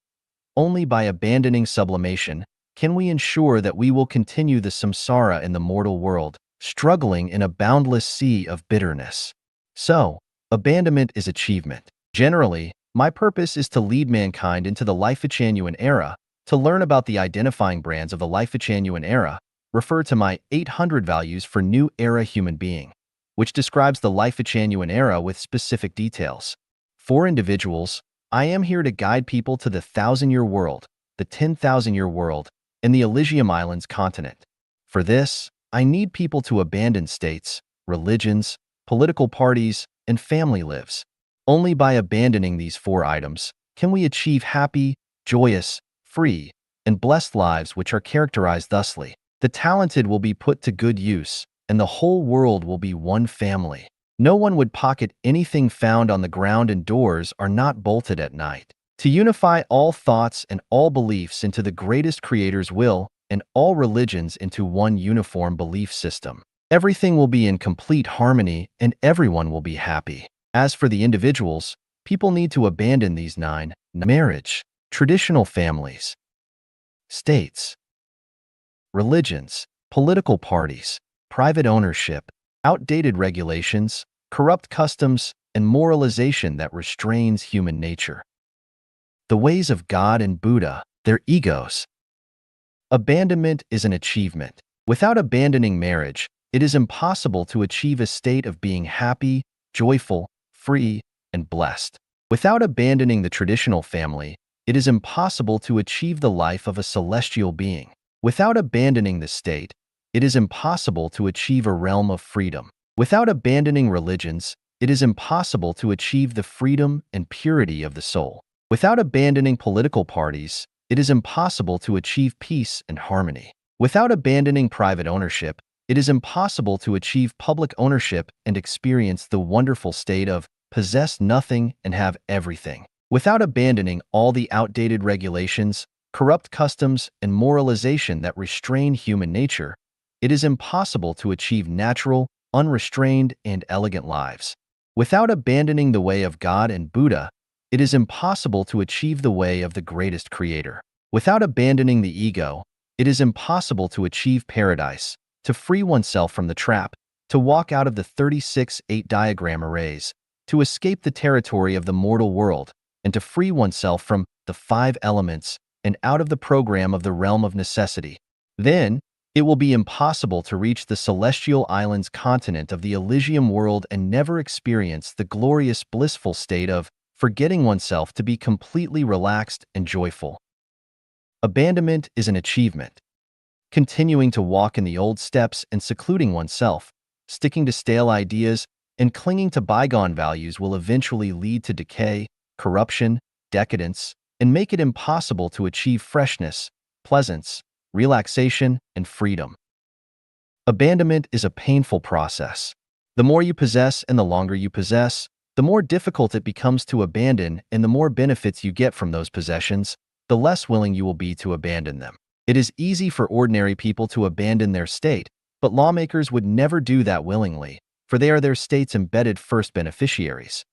Only by abandoning sublimation can we ensure that we will continue the samsara in the mortal world, struggling in a boundless sea of bitterness. So, abandonment is achievement. Generally, my purpose is to lead mankind into the Life-Genuine era. To learn about the identifying brands of the Life-Genuine era, refer to my 800 Values for New Era Human Being, which describes the Life-Genuine era with specific details. For individuals, I am here to guide people to the 1,000-year world, the 10,000-year world, and the Elysium Islands continent. For this, I need people to abandon states, religions, political parties, and family lives. Only by abandoning these 4 items can we achieve happy, joyous, free, and blessed lives which are characterized thusly. The talented will be put to good use, and the whole world will be one family. No one would pocket anything found on the ground, and doors are not bolted at night. To unify all thoughts and all beliefs into the greatest Creator's will, and all religions into one uniform belief system. Everything will be in complete harmony, and everyone will be happy. As for the individuals, people need to abandon these 9: marriage, traditional families, states, religions, political parties, private ownership, outdated regulations, corrupt customs, and moralization that restrains human nature. The ways of God and Buddha, their egos. Abandonment is an achievement. Without abandoning marriage, it is impossible to achieve a state of being happy, joyful, free, and blessed. Without abandoning the traditional family, it is impossible to achieve the life of a celestial being. Without abandoning the state, it is impossible to achieve a realm of freedom. Without abandoning religions, it is impossible to achieve the freedom and purity of the soul. Without abandoning political parties, it is impossible to achieve peace and harmony. Without abandoning private ownership, it is impossible to achieve public ownership and experience the wonderful state of possess nothing and have everything. Without abandoning all the outdated regulations, corrupt customs, and moralization that restrain human nature, it is impossible to achieve natural, unrestrained, and elegant lives. Without abandoning the way of God and Buddha, it is impossible to achieve the way of the greatest Creator. Without abandoning the ego, it is impossible to achieve paradise, to free oneself from the trap, to walk out of the 36-8 diagram arrays, to escape the territory of the mortal world, and to free oneself from the five elements and out of the program of the realm of necessity. Then, it will be impossible to reach the celestial islands continent of the Elysium world and never experience the glorious blissful state of forgetting oneself to be completely relaxed and joyful. Abandonment is an achievement. Continuing to walk in the old steps and secluding oneself, sticking to stale ideas, and clinging to bygone values will eventually lead to decay, corruption, decadence, and make it impossible to achieve freshness, pleasance, relaxation, and freedom. Abandonment is a painful process. The more you possess and the longer you possess, the more difficult it becomes to abandon, and the more benefits you get from those possessions, the less willing you will be to abandon them. It is easy for ordinary people to abandon their state, but lawmakers would never do that willingly, for they are their state's embedded first beneficiaries.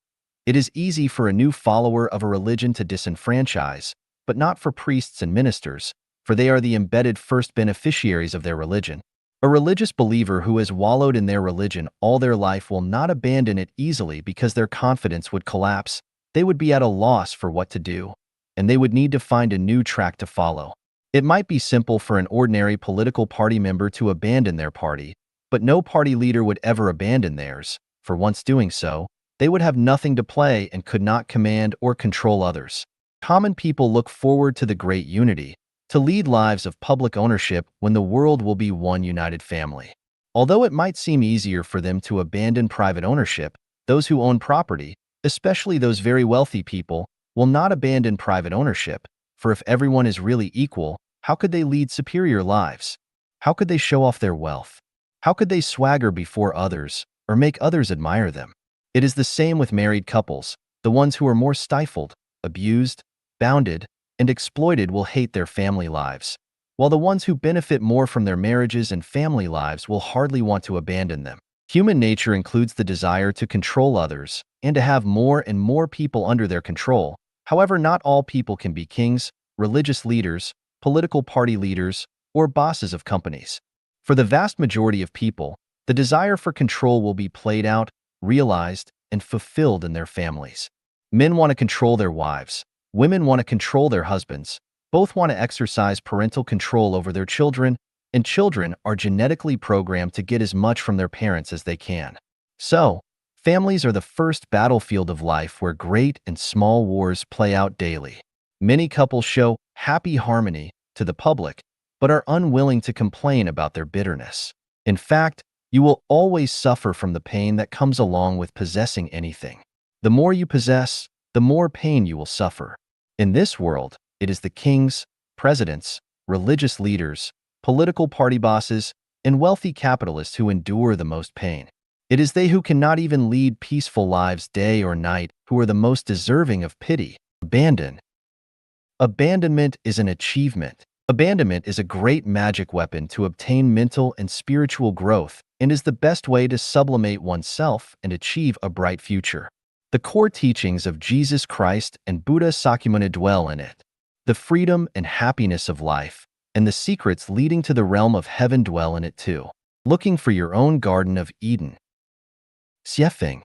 It is easy for a new follower of a religion to disenfranchise, but not for priests and ministers, for they are the embedded first beneficiaries of their religion. A religious believer who has wallowed in their religion all their life will not abandon it easily because their confidence would collapse. They would be at a loss for what to do, and they would need to find a new track to follow. It might be simple for an ordinary political party member to abandon their party, but no party leader would ever abandon theirs, for once doing so, they would have nothing to play and could not command or control others. Common people look forward to the great unity, to lead lives of public ownership when the world will be one united family. Although it might seem easier for them to abandon private ownership, those who own property, especially those very wealthy people, will not abandon private ownership, for if everyone is really equal, how could they lead superior lives? How could they show off their wealth? How could they swagger before others or make others admire them? It is the same with married couples. The ones who are more stifled, abused, bounded, and exploited will hate their family lives, while the ones who benefit more from their marriages and family lives will hardly want to abandon them. Human nature includes the desire to control others and to have more and more people under their control. However, not all people can be kings, religious leaders, political party leaders, or bosses of companies. For the vast majority of people, the desire for control will be played out, realized, and fulfilled in their families. Men want to control their wives. Women want to control their husbands. Both want to exercise parental control over their children, and children are genetically programmed to get as much from their parents as they can. So, families are the first battlefield of life where great and small wars play out daily. Many couples show happy harmony to the public, but are unwilling to complain about their bitterness. In fact, you will always suffer from the pain that comes along with possessing anything. The more you possess, the more pain you will suffer. In this world, it is the kings, presidents, religious leaders, political party bosses, and wealthy capitalists who endure the most pain. It is they who cannot even lead peaceful lives day or night who are the most deserving of pity. Abandonment is an achievement. Abandonment is a great magic weapon to obtain mental and spiritual growth and is the best way to sublimate oneself and achieve a bright future. The core teachings of Jesus Christ and Buddha Sakyamuni dwell in it. The freedom and happiness of life and the secrets leading to the realm of heaven dwell in it too. Looking for your own Garden of Eden. Xiefeng.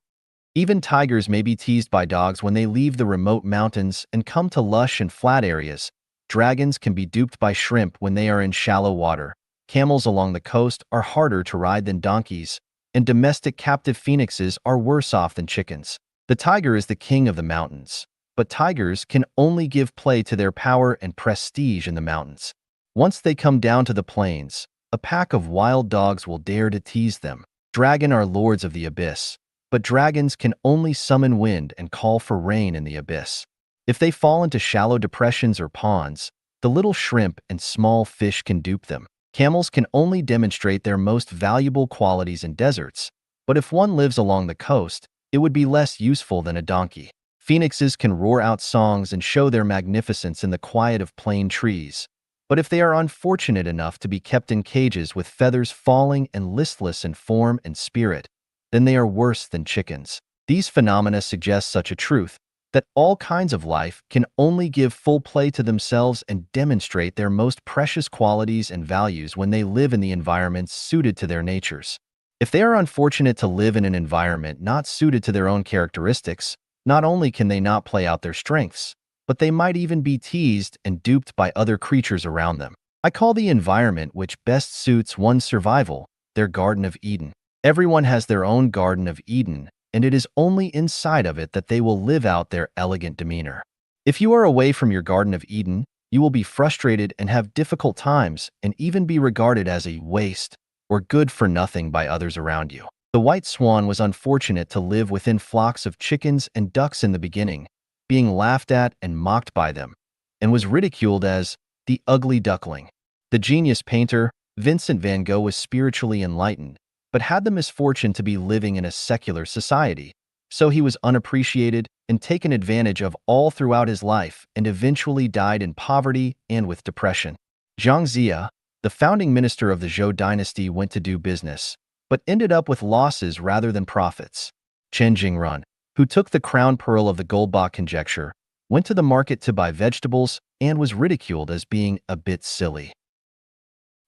Even tigers may be teased by dogs when they leave the remote mountains and come to lush and flat areas. Dragons can be duped by shrimp when they are in shallow water. Camels along the coast are harder to ride than donkeys, and domestic captive phoenixes are worse off than chickens. The tiger is the king of the mountains, but tigers can only give play to their power and prestige in the mountains. Once they come down to the plains, a pack of wild dogs will dare to tease them. Dragon are lords of the abyss, but dragons can only summon wind and call for rain in the abyss. If they fall into shallow depressions or ponds, the little shrimp and small fish can dupe them. Camels can only demonstrate their most valuable qualities in deserts, but if one lives along the coast, it would be less useful than a donkey. Phoenixes can roar out songs and show their magnificence in the quiet of plain trees, but if they are unfortunate enough to be kept in cages with feathers falling and listless in form and spirit, then they are worse than chickens. These phenomena suggest such a truth. that all kinds of life can only give full play to themselves and demonstrate their most precious qualities and values when they live in the environments suited to their natures. If they are unfortunate to live in an environment not suited to their own characteristics, not only can they not play out their strengths, but they might even be teased and duped by other creatures around them. I call the environment which best suits one's survival their Garden of Eden. Everyone has their own Garden of Eden, and it is only inside of it that they will live out their elegant demeanor. If you are away from your Garden of Eden, you will be frustrated and have difficult times and even be regarded as a waste or good for nothing by others around you. The white swan was unfortunate to live within flocks of chickens and ducks in the beginning, being laughed at and mocked by them, and was ridiculed as the ugly duckling. The genius painter, Vincent van Gogh, was spiritually enlightened, but had the misfortune to be living in a secular society, so he was unappreciated and taken advantage of all throughout his life and eventually died in poverty and with depression. Zhang Zia, the founding minister of the Zhou dynasty, went to do business, but ended up with losses rather than profits. Chen Jingrun, who took the crown pearl of the Goldbach conjecture, went to the market to buy vegetables and was ridiculed as being a bit silly.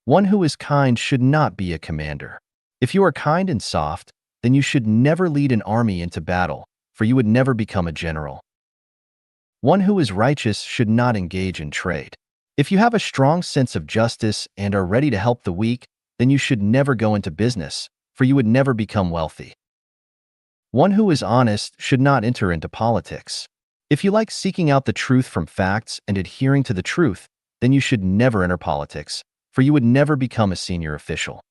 One who is kind should not be a commander. If you are kind and soft, then you should never lead an army into battle, for you would never become a general. One who is righteous should not engage in trade. If you have a strong sense of justice and are ready to help the weak, then you should never go into business, for you would never become wealthy. One who is honest should not enter into politics. If you like seeking out the truth from facts and adhering to the truth, then you should never enter politics, for you would never become a senior official.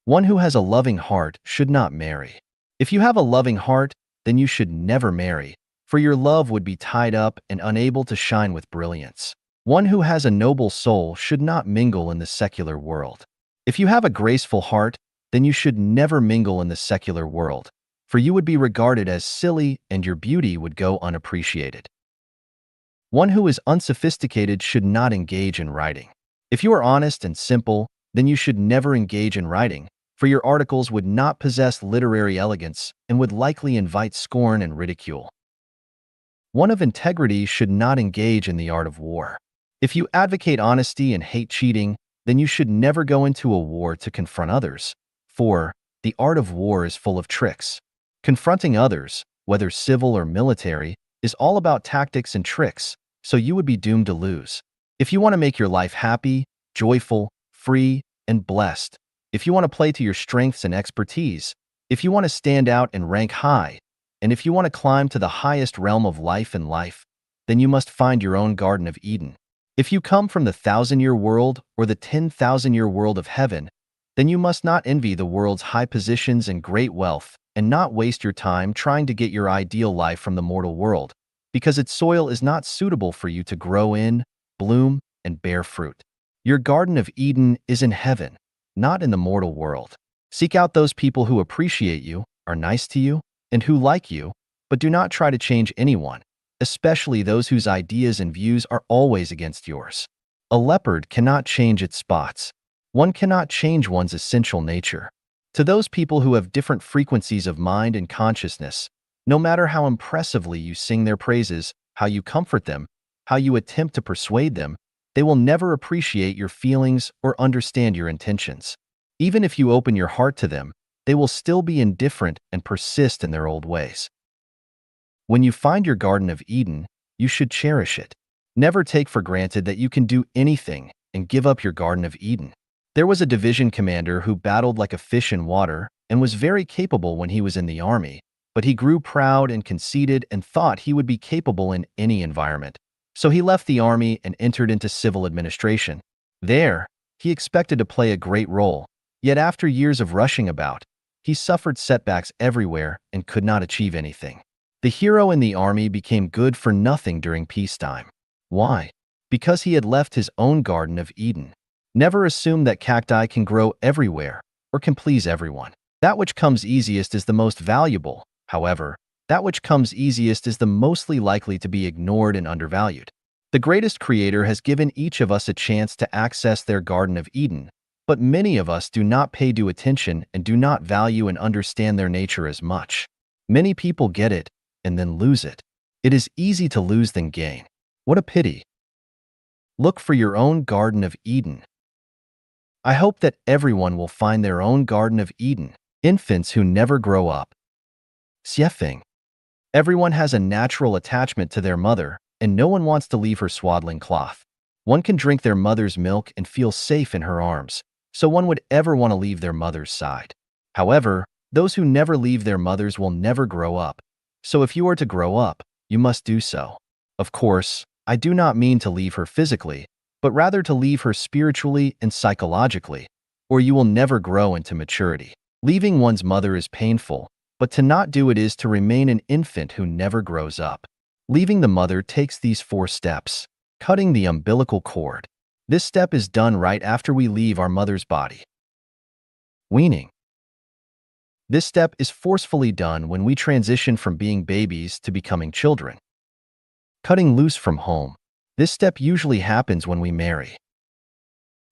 One who has a loving heart should not marry. If you have a loving heart, then you should never marry, for your love would be tied up and unable to shine with brilliance. One who has a noble soul should not mingle in the secular world. If you have a graceful heart, then you should never mingle in the secular world, for you would be regarded as silly and your beauty would go unappreciated. One who is unsophisticated should not engage in writing. If you are honest and simple, then you should never engage in writing, for your articles would not possess literary elegance and would likely invite scorn and ridicule. One of integrity should not engage in the art of war. If you advocate honesty and hate cheating, then you should never go into a war to confront others, for the art of war is full of tricks. Confronting others, whether civil or military, is all about tactics and tricks, so you would be doomed to lose. If you want to make your life happy, joyful, free, and blessed, if you want to play to your strengths and expertise, if you want to stand out and rank high, and if you want to climb to the highest realm of life in life, then you must find your own Garden of Eden. If you come from the 1,000-year world or the 10,000-year world of heaven, then you must not envy the world's high positions and great wealth and not waste your time trying to get your ideal life from the mortal world, because its soil is not suitable for you to grow in, bloom, and bear fruit. Your Garden of Eden is in heaven, not in the mortal world. Seek out those people who appreciate you, are nice to you, and who like you, but do not try to change anyone, especially those whose ideas and views are always against yours. A leopard cannot change its spots. One cannot change one's essential nature. To those people who have different frequencies of mind and consciousness, no matter how impressively you sing their praises, how you comfort them, how you attempt to persuade them, they will never appreciate your feelings or understand your intentions. Even if you open your heart to them, they will still be indifferent and persist in their old ways. When you find your Garden of Eden, you should cherish it. Never take for granted that you can do anything and give up your Garden of Eden. There was a division commander who battled like a fish in water and was very capable when he was in the army, but he grew proud and conceited and thought he would be capable in any environment. So he left the army and entered into civil administration. There, he expected to play a great role, yet after years of rushing about, he suffered setbacks everywhere and could not achieve anything. The hero in the army became good for nothing during peacetime. Why? Because he had left his own Garden of Eden. Never assume that cacti can grow everywhere or can please everyone. That which comes easiest is the most valuable. However, that which comes easiest is the mostly likely to be ignored and undervalued. The greatest creator has given each of us a chance to access their Garden of Eden, but many of us do not pay due attention and do not value and understand their nature as much. Many people get it and then lose it. It is easy to lose than gain. What a pity. Look for your own Garden of Eden. I hope that everyone will find their own Garden of Eden. Infants who never grow up. Xiefeng. Everyone has a natural attachment to their mother, and no one wants to leave her swaddling cloth. One can drink their mother's milk and feel safe in her arms, so one would ever want to leave their mother's side. However, those who never leave their mothers will never grow up. So if you are to grow up, you must do so. Of course, I do not mean to leave her physically, but rather to leave her spiritually and psychologically, or you will never grow into maturity. Leaving one's mother is painful, but to not do it is to remain an infant who never grows up. Leaving the mother takes these 4 steps. Cutting the umbilical cord. This step is done right after we leave our mother's body. Weaning. This step is forcefully done when we transition from being babies to becoming children. Cutting loose from home. This step usually happens when we marry.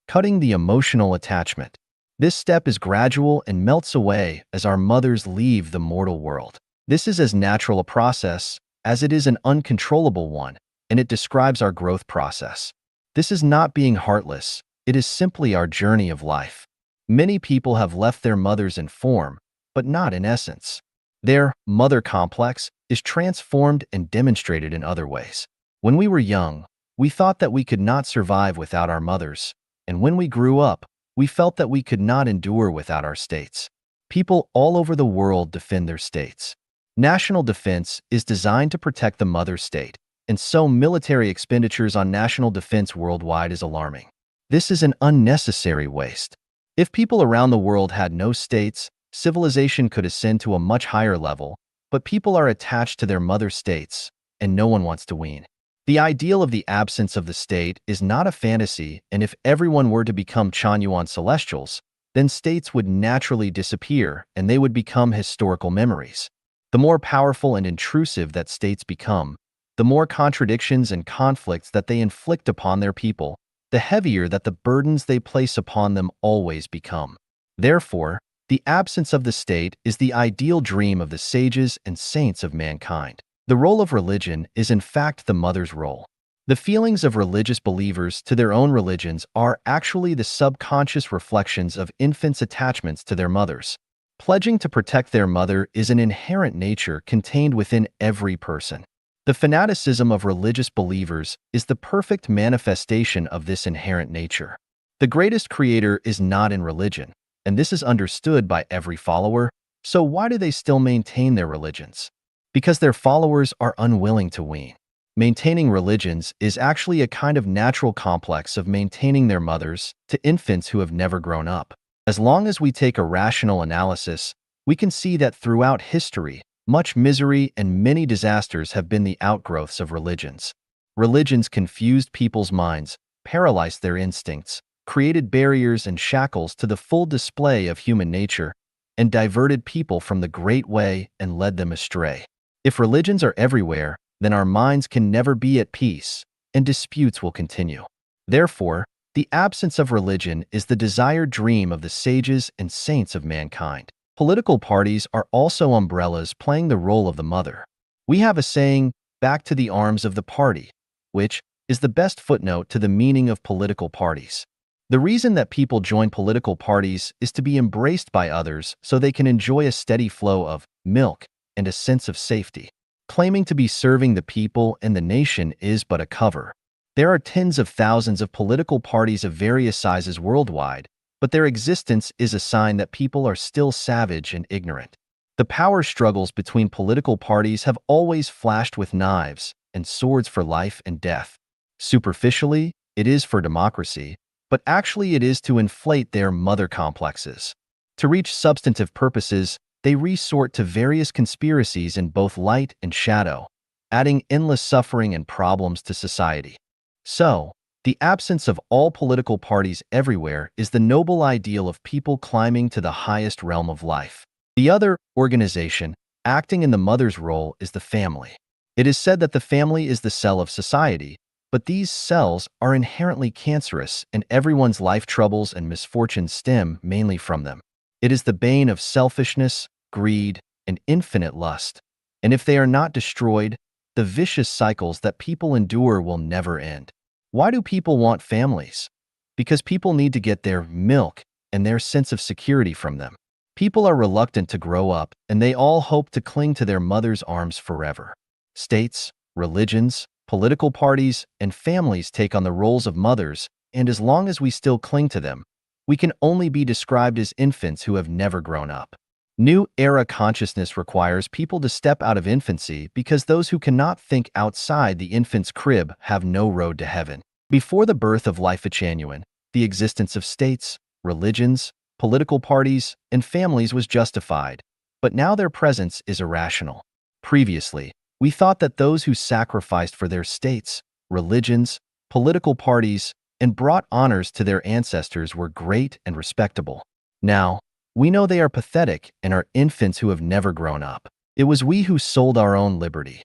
Cutting the emotional attachment. This step is gradual and melts away as our mothers leave the mortal world. This is as natural a process as it is an uncontrollable one, and it describes our growth process. This is not being heartless, it is simply our journey of life. Many people have left their mothers in form, but not in essence. Their mother complex is transformed and demonstrated in other ways. When we were young, we thought that we could not survive without our mothers, and when we grew up, we felt that we could not endure without our states. People all over the world defend their states. National defense is designed to protect the mother state, and so military expenditures on national defense worldwide is alarming. This is an unnecessary waste. If people around the world had no states, civilization could ascend to a much higher level, but people are attached to their mother states, and no one wants to wean. The ideal of the absence of the state is not a fantasy, and if everyone were to become Chanyuan celestials, then states would naturally disappear and they would become historical memories. The more powerful and intrusive that states become, the more contradictions and conflicts that they inflict upon their people, the heavier that the burdens they place upon them always become. Therefore, the absence of the state is the ideal dream of the sages and saints of mankind. The role of religion is in fact the mother's role. The feelings of religious believers to their own religions are actually the subconscious reflections of infants' attachments to their mothers. Pledging to protect their mother is an inherent nature contained within every person. The fanaticism of religious believers is the perfect manifestation of this inherent nature. The greatest creator is not in religion, and this is understood by every follower, so why do they still maintain their religions? Because their followers are unwilling to wean. Maintaining religions is actually a kind of natural complex of maintaining their mothers to infants who have never grown up. As long as we take a rational analysis, we can see that throughout history, much misery and many disasters have been the outgrowths of religions. Religions confused people's minds, paralyzed their instincts, created barriers and shackles to the full display of human nature, and diverted people from the great way and led them astray. If religions are everywhere, then our minds can never be at peace, and disputes will continue. Therefore, the absence of religion is the desired dream of the sages and saints of mankind. Political parties are also umbrellas playing the role of the mother. We have a saying, "back to the arms of the party," which is the best footnote to the meaning of political parties. The reason that people join political parties is to be embraced by others so they can enjoy a steady flow of milk and a sense of safety. Claiming to be serving the people and the nation is but a cover. There are tens of thousands of political parties of various sizes worldwide, but their existence is a sign that people are still savage and ignorant. The power struggles between political parties have always flashed with knives and swords for life and death. Superficially, it is for democracy, but actually it is to inflate their mother complexes. To reach substantive purposes, they resort to various conspiracies in both light and shadow, adding endless suffering and problems to society. So, the absence of all political parties everywhere is the noble ideal of people climbing to the highest realm of life. The other organization, acting in the mother's role, is the family. It is said that the family is the cell of society, but these cells are inherently cancerous and everyone's life troubles and misfortunes stem mainly from them. It is the bane of selfishness, greed, and infinite lust, and if they are not destroyed, the vicious cycles that people endure will never end. Why do people want families? Because people need to get their milk and their sense of security from them. People are reluctant to grow up, and they all hope to cling to their mother's arms forever. States, religions, political parties, and families take on the roles of mothers, and as long as we still cling to them, we can only be described as infants who have never grown up. New era consciousness requires people to step out of infancy because those who cannot think outside the infant's crib have no road to heaven. Before the birth of life genuine, the existence of states, religions, political parties, and families was justified, but now their presence is irrational. Previously, we thought that those who sacrificed for their states, religions, political parties, and brought honors to their ancestors were great and respectable. Now, we know they are pathetic and are infants who have never grown up. It was we who sold our own liberty.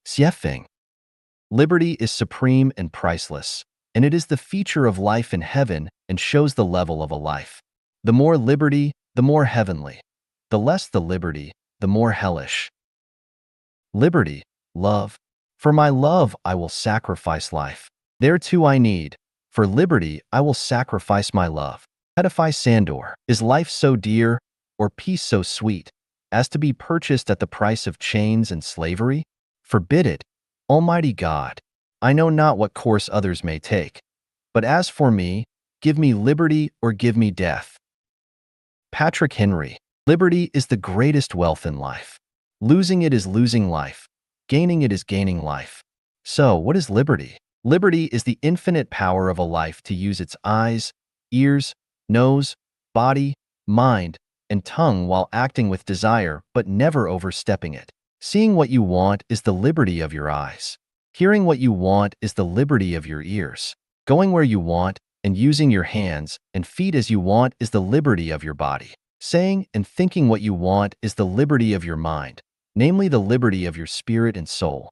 Xiefeng. Liberty is supreme and priceless, and it is the feature of life in heaven and shows the level of a life. The more liberty, the more heavenly. The less the liberty, the more hellish. Liberty, love. For my love I will sacrifice life. Thereto I need. For liberty I will sacrifice my love. Edify Sandor. Is life so dear, or peace so sweet, as to be purchased at the price of chains and slavery? Forbid it, Almighty God. I know not what course others may take, but as for me, give me liberty or give me death. Patrick Henry. Liberty is the greatest wealth in life. Losing it is losing life. Gaining it is gaining life. So, what is liberty? Liberty is the infinite power of a life to use its eyes, ears, nose, body, mind, and tongue while acting with desire but never overstepping it. Seeing what you want is the liberty of your eyes. Hearing what you want is the liberty of your ears. Going where you want and using your hands and feet as you want is the liberty of your body. Saying and thinking what you want is the liberty of your mind, namely the liberty of your spirit and soul.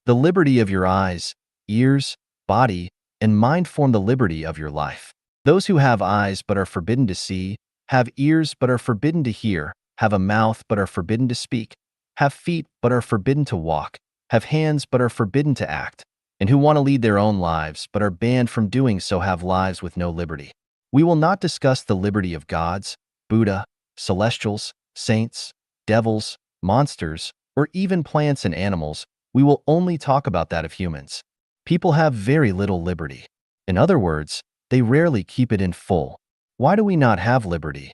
The liberty of your eyes, ears, body, and mind form the liberty of your life. Those who have eyes but are forbidden to see, have ears but are forbidden to hear, have a mouth but are forbidden to speak, have feet but are forbidden to walk, have hands but are forbidden to act, and who want to lead their own lives but are banned from doing so have lives with no liberty. We will not discuss the liberty of gods, Buddha, celestials, saints, devils, monsters, or even plants and animals. We will only talk about that of humans. People have very little liberty. In other words, they rarely keep it in full. Why do we not have liberty?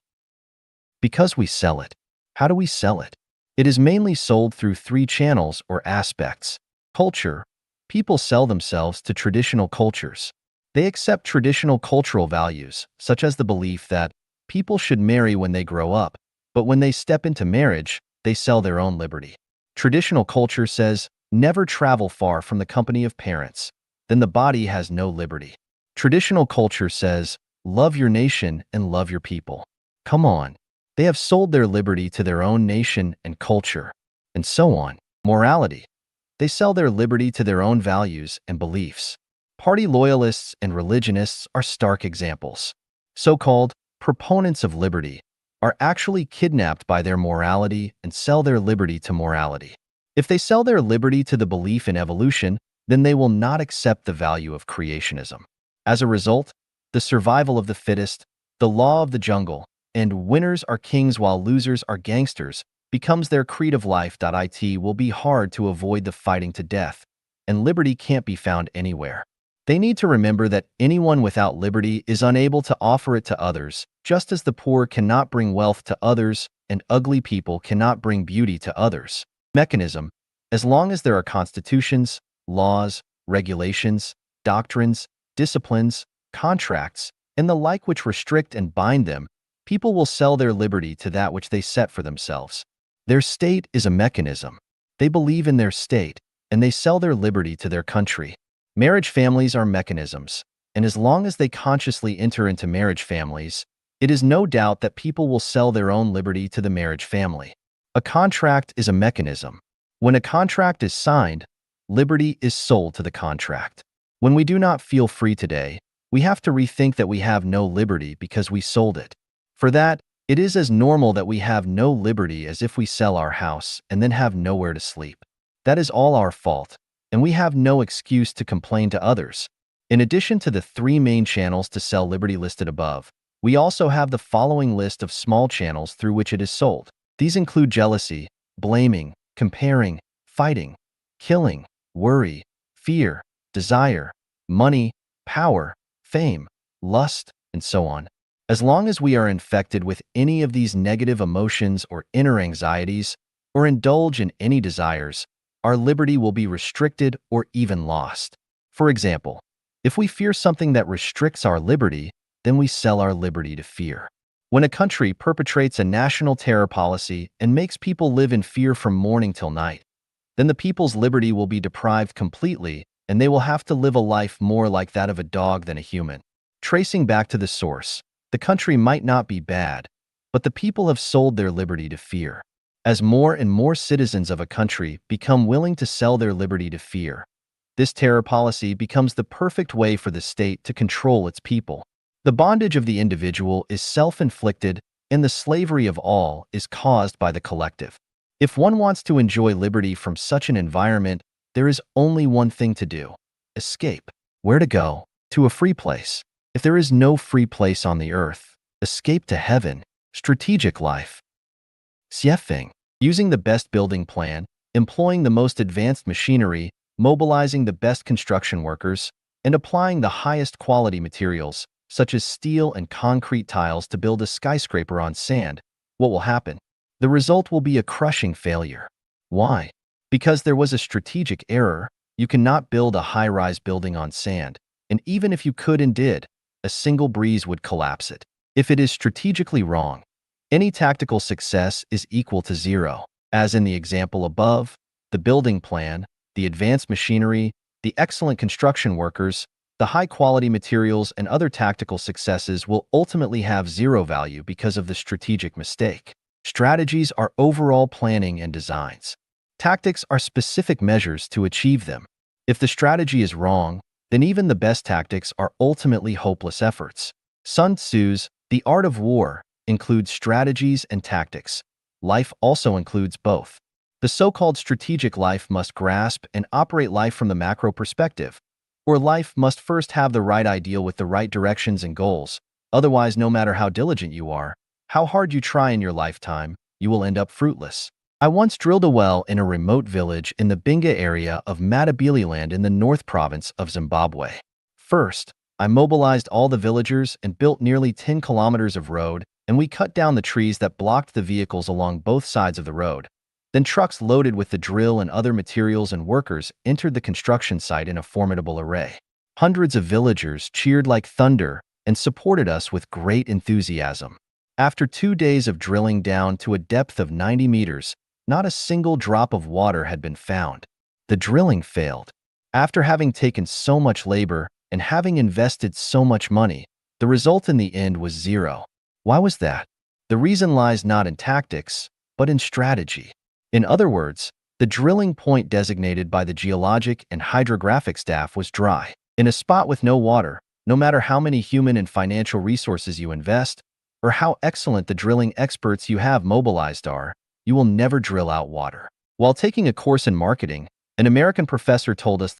Because we sell it. How do we sell it? It is mainly sold through three channels or aspects. Culture. People sell themselves to traditional cultures. They accept traditional cultural values, such as the belief that people should marry when they grow up, but when they step into marriage, they sell their own liberty. Traditional culture says, never travel far from the company of parents. Then the body has no liberty. Traditional culture says, love your nation and love your people. Come on. They have sold their liberty to their own nation and culture, and so on. Morality. They sell their liberty to their own values and beliefs. Party loyalists and religionists are stark examples. So-called proponents of liberty are actually kidnapped by their morality and sell their liberty to morality. If they sell their liberty to the belief in evolution, then they will not accept the value of creationism. As a result, the survival of the fittest, the law of the jungle, and winners are kings while losers are gangsters becomes their creed of life. It will be hard to avoid the fighting to death, and liberty can't be found anywhere. They need to remember that anyone without liberty is unable to offer it to others, just as the poor cannot bring wealth to others and ugly people cannot bring beauty to others. Mechanism. As long as there are constitutions, laws, regulations, doctrines, disciplines, contracts, and the like which restrict and bind them, people will sell their liberty to that which they set for themselves. Their state is a mechanism. They believe in their state, and they sell their liberty to their country. Marriage families are mechanisms, and as long as they consciously enter into marriage families, it is no doubt that people will sell their own liberty to the marriage family. A contract is a mechanism. When a contract is signed, liberty is sold to the contract. When we do not feel free today, we have to rethink that we have no liberty because we sold it. For that, it is as normal that we have no liberty as if we sell our house and then have nowhere to sleep. That is all our fault, and we have no excuse to complain to others. In addition to the three main channels to sell liberty listed above, we also have the following list of small channels through which it is sold. These include jealousy, blaming, comparing, fighting, killing, worry, fear, desire, money, power, fame, lust, and so on. As long as we are infected with any of these negative emotions or inner anxieties, or indulge in any desires, our liberty will be restricted or even lost. For example, if we fear something that restricts our liberty, then we sell our liberty to fear. When a country perpetrates a national terror policy and makes people live in fear from morning till night, then the people's liberty will be deprived completely, and they will have to live a life more like that of a dog than a human. Tracing back to the source, the country might not be bad, but the people have sold their liberty to fear. As more and more citizens of a country become willing to sell their liberty to fear, this terror policy becomes the perfect way for the state to control its people. The bondage of the individual is self-inflicted, and the slavery of all is caused by the collective. If one wants to enjoy liberty from such an environment, there is only one thing to do: escape. Where to go? To a free place. If there is no free place on the earth, escape to heaven. Strategic life. Xiefeng. Using the best building plan, employing the most advanced machinery, mobilizing the best construction workers, and applying the highest quality materials, such as steel and concrete tiles, to build a skyscraper on sand, what will happen? The result will be a crushing failure. Why? Because there was a strategic error. You cannot build a high-rise building on sand, and even if you could and did, a single breeze would collapse it. If it is strategically wrong, any tactical success is equal to zero. As in the example above, the building plan, the advanced machinery, the excellent construction workers, the high-quality materials, and other tactical successes will ultimately have zero value because of the strategic mistake. Strategies are overall planning and designs. Tactics are specific measures to achieve them. If the strategy is wrong, then even the best tactics are ultimately hopeless efforts. Sun Tzu's The Art of War includes strategies and tactics. Life also includes both. The so-called strategic life must grasp and operate life from the macro perspective, or life must first have the right ideal with the right directions and goals. Otherwise, no matter how diligent you are, how hard you try in your lifetime, you will end up fruitless. I once drilled a well in a remote village in the Binga area of Matabeleland in the North Province of Zimbabwe. First, I mobilized all the villagers and built nearly 10 kilometers of road, and we cut down the trees that blocked the vehicles along both sides of the road. Then trucks loaded with the drill and other materials and workers entered the construction site in a formidable array. Hundreds of villagers cheered like thunder and supported us with great enthusiasm. After 2 days of drilling down to a depth of 90 meters, not a single drop of water had been found. The drilling failed. After having taken so much labor and having invested so much money, the result in the end was zero. Why was that? The reason lies not in tactics, but in strategy. In other words, the drilling point designated by the geologic and hydrographic staff was dry. In a spot with no water, no matter how many human and financial resources you invest, or how excellent the drilling experts you have mobilized are, you will never drill out water. While taking a course in marketing, an American professor told us